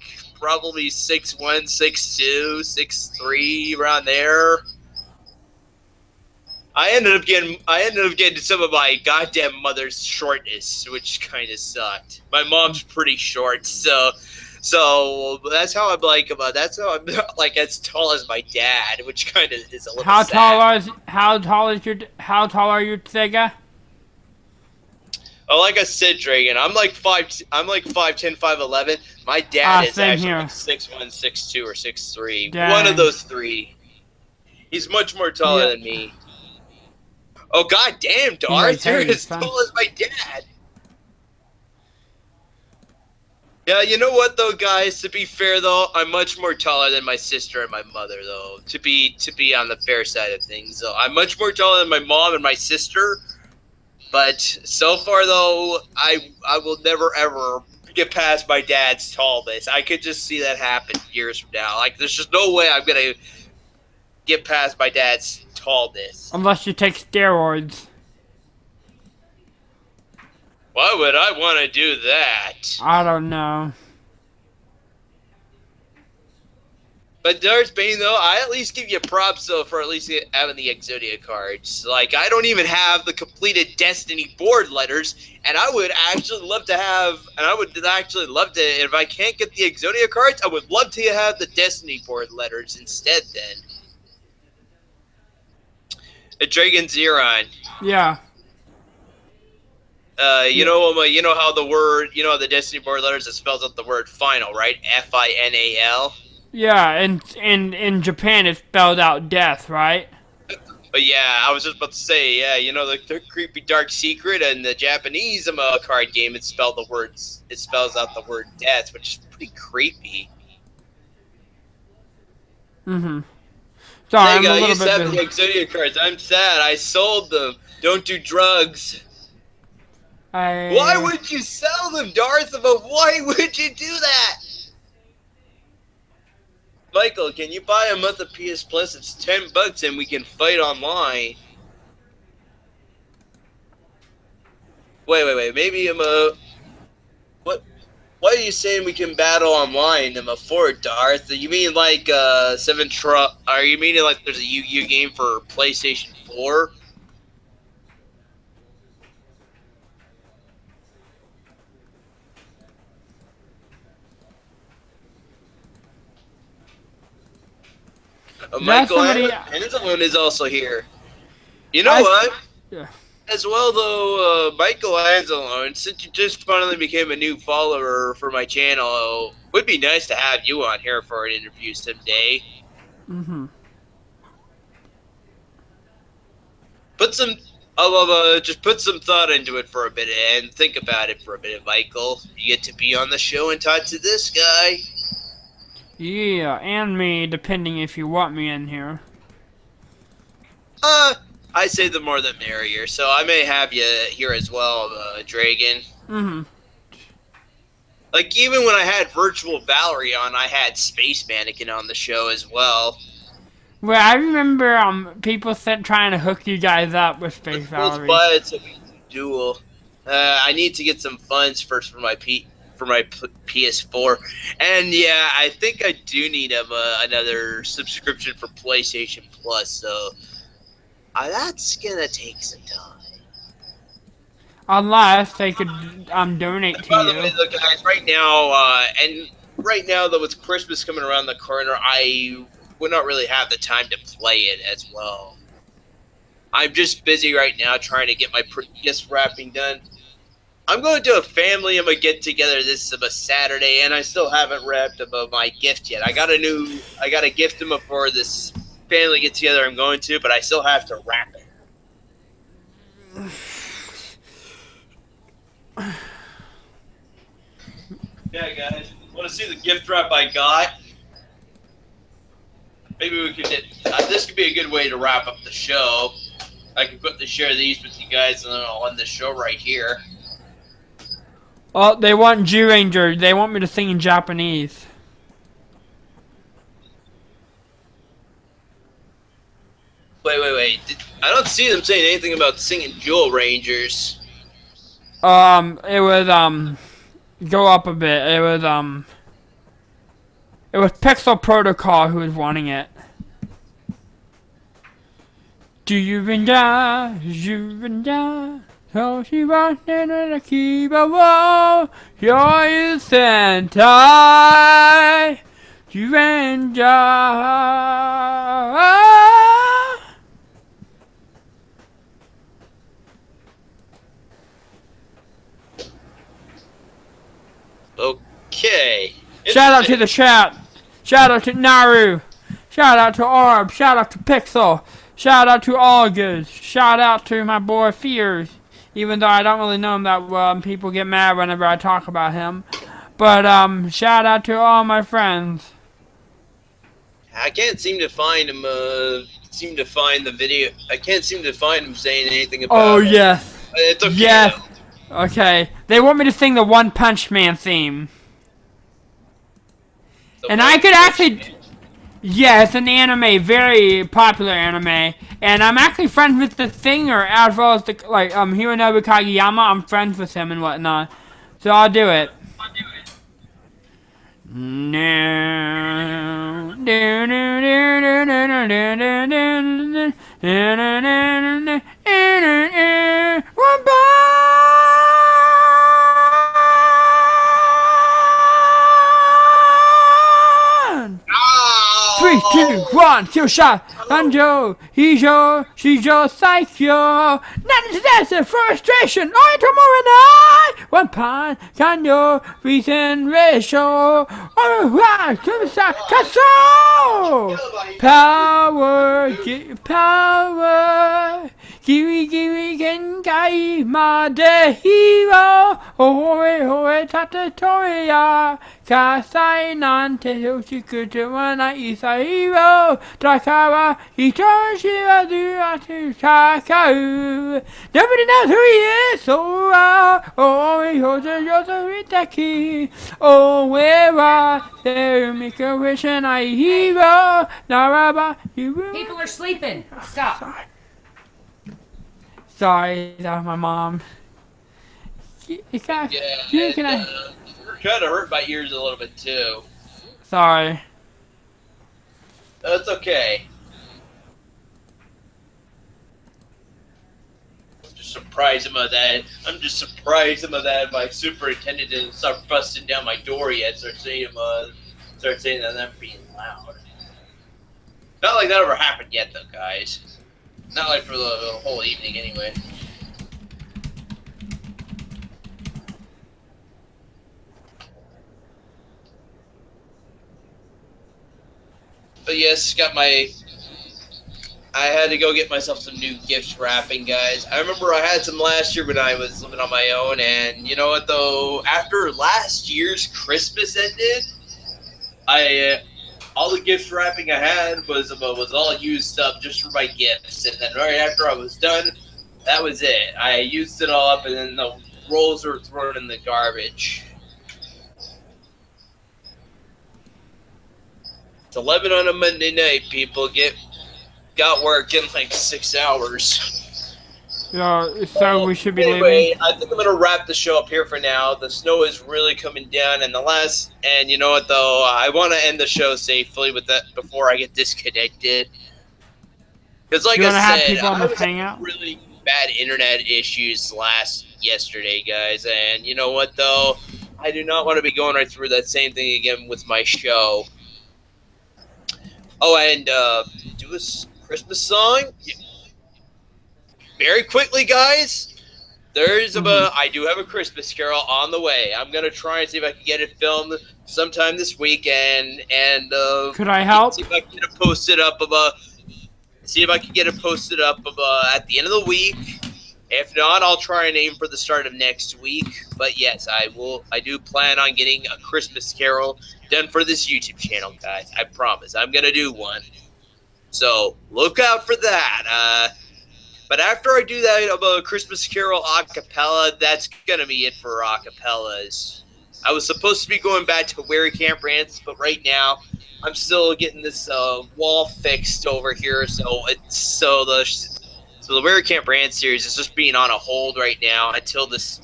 probably 6'1", 6'2", 6'3", around there. I ended up getting some of my goddamn mother's shortness, which kind of sucked. My mom's pretty short, so that's how I'm like that's how I'm not like as tall as my dad, which kind of is a little. How sad. How tall are you, Sega? Oh, like I said, Dragon, I'm like 5'10", 5'11". My dad is actually like 6'1", 6'2", or 6'3". Dang. One of those three. He's much more taller than me. Oh, god damn, Darth, you're as tall as my dad. Yeah, you know what, though, guys? To be fair, though, I'm much more taller than my sister and my mother, though. To be on the fair side of things, though. I'm much more taller than my mom and my sister. But so far, though, I will never, ever get past my dad's tallness. I could just see that happen years from now. Like, there's just no way I'm going to... get past my dad's tallness. Unless you take steroids. Why would I want to do that? I don't know. But Darth Bane, though, I at least give you props, though, for at least having the Exodia cards. Like, I don't even have the completed Destiny board letters, and I would actually love to have, if I can't get the Exodia cards, I would love to have the Destiny board letters instead, then. A Dragon Zeron. Yeah. You know how the Destiny board letters, it spells out the word final, right? Final. Yeah, and in Japan it's spelled out death, right? But yeah, I was just about to say, yeah, you know, the creepy dark secret and the Japanese card game, it spells out the word death, which is pretty creepy. Mm-hmm. Sorry, I'm a little you bit have the Exodia cards. I'm sad. I sold them. Don't do drugs. Why would you sell them, Darth? But why would you do that? Michael, can you buy a month of PS Plus? It's $10 and we can fight online. Wait. Maybe what? Why are you saying we can battle online? I'm a forward, Darth. You mean like are you meaning like there's a Yu-Gi-Oh game for PlayStation 4? Michael Anzalone is also here. You know what? Yeah. As well, though, Michael Anzalone, since you just finally became a new follower for my channel, it would be nice to have you on here for an interview someday. Mm-hmm. Just put some thought into it for a bit and think about it for a bit, Michael. You get to be on the show and talk to this guy. Yeah, and me, depending if you want me in here. I say the more the merrier, so I may have you here as well, Dragon. Mm-hmm. Like, even when I had Virtual Valerie on, I had Space Mannequin on the show as well. Well, I remember people trying to hook you guys up with Space Valerie. But it's a duel. I need to get some funds first for my PS4, and yeah, I think I do need another subscription for PlayStation Plus. So that's gonna take some time. Unless they could donate to By the you. way, look, guys, right now, though, with Christmas coming around the corner, I would not really have the time to play it as well. I'm just busy right now trying to get my gift wrapping done. I'm going to a family get-together this Saturday, and I still haven't wrapped up my gift yet. I gotta gift them before this family get-together I'm going to, but I still have to wrap it. Yeah, guys, want to see the gift wrap I got? Maybe we could this could be a good way to wrap up the show. I could share these with you guys, and then I'll end the show right here. Oh, they want G-Ranger. They want me to sing in Japanese. Wait. I don't see them saying anything about singing Jewel Rangers. It was, go up a bit. It was Pixel Protocol who was wanting it. Ju-ven-ja. So she walked in with a keyboard, you're you Sentai, Juvenja. Okay. Shout out to the chat. Shout out to Naru. Shout out to Orb. Shout out to Pixel. Shout out to August. Shout out to my boy Fears. Even though I don't really know him that well, and people get mad whenever I talk about him. But, shout out to all my friends. I can't seem to find him, the video. I can't seem to find him saying anything about Oh, yes. It's okay. Yes. Okay. They want me to sing the One Punch Man theme. And I could actually... Yeah, it's an anime, very popular anime, and I'm actually friends with the singer as well as the Hironobu Kageyama. I'm friends with him and whatnot, so I'll do it. Three, two, one, kill shot. Hanjo, Hijo, Shijo, Saikyo. That's frustration. I tomorrow night. One pan, Kanyo, reason, ratio. Alright, Kaso. Power, power. Kiwi, kiwi, genkai, made hero. Hore, hore, tatatoria. Kasai, nante, yoshikutu, wana, isahiro. Takara, Hitoshira, Duratu, Takau. Nobody knows who he is, so oh, he holds a Yosaritaki. Oh, where are there, make a wish and I hero. Naraba, hero. People are sleeping. Stop. Sorry, that was my mom. You're kind of hurt my ears a little bit too. Sorry. That's okay. I'm just surprised some of that. My superintendent didn't start busting down my door yet. Start saying that I'm being loud. Not like that ever happened yet, though, guys. Not like for the whole evening, anyway. But yes, I had to go get myself some new gift wrapping, guys. I remember I had some last year when I was living on my own, and you know what though? After last year's Christmas ended, all the gift wrapping I had was all used up just for my gifts, and then right after I was done, that was it. I used it all up, and then the rolls were thrown in the garbage. It's 11 on a Monday night, people. Got work in like 6 hours. Yeah, so we should be anyway, leaving. I think I'm gonna wrap the show up here for now. The snow is really coming down, and you know what though? I want to end the show safely with that before I get disconnected. Because like I said, I was having really bad internet issues yesterday, guys. And you know what though? I do not want to be going right through that same thing again with my show. Oh, and do a Christmas song. Yeah. Very quickly, guys. I do have a Christmas Carol on the way. I'm gonna try and see if I can get it filmed sometime this week, and could I help? See if I can get it posted up at the end of the week. If not, I'll try and aim for the start of next week. But yes, I do plan on getting a Christmas Carol done for this YouTube channel, guys. I promise. I'm gonna do one. So look out for that. But after I do that about Christmas Carol acapella, that's gonna be it for acapellas. I was supposed to be going back to Wary Camp Rants, but right now I'm still getting this wall fixed over here. So the Wary Camp Rants series is just being on a hold right now until this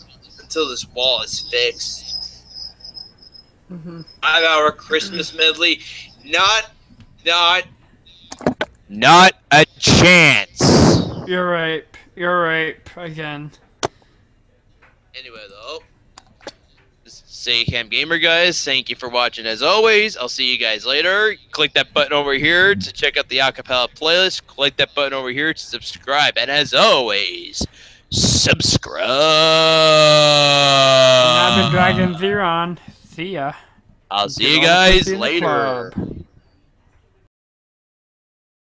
wall is fixed. 5-hour Christmas medley, not a chance. You're right. Again. Anyway, though, this is Segatalks Gamer, guys. Thank you for watching as always. I'll see you guys later. Click that button over here to check out the acapella playlist. Click that button over here to subscribe. And as always, subscribe. And I've been Dragon Zeron. See ya. I'll see you guys later.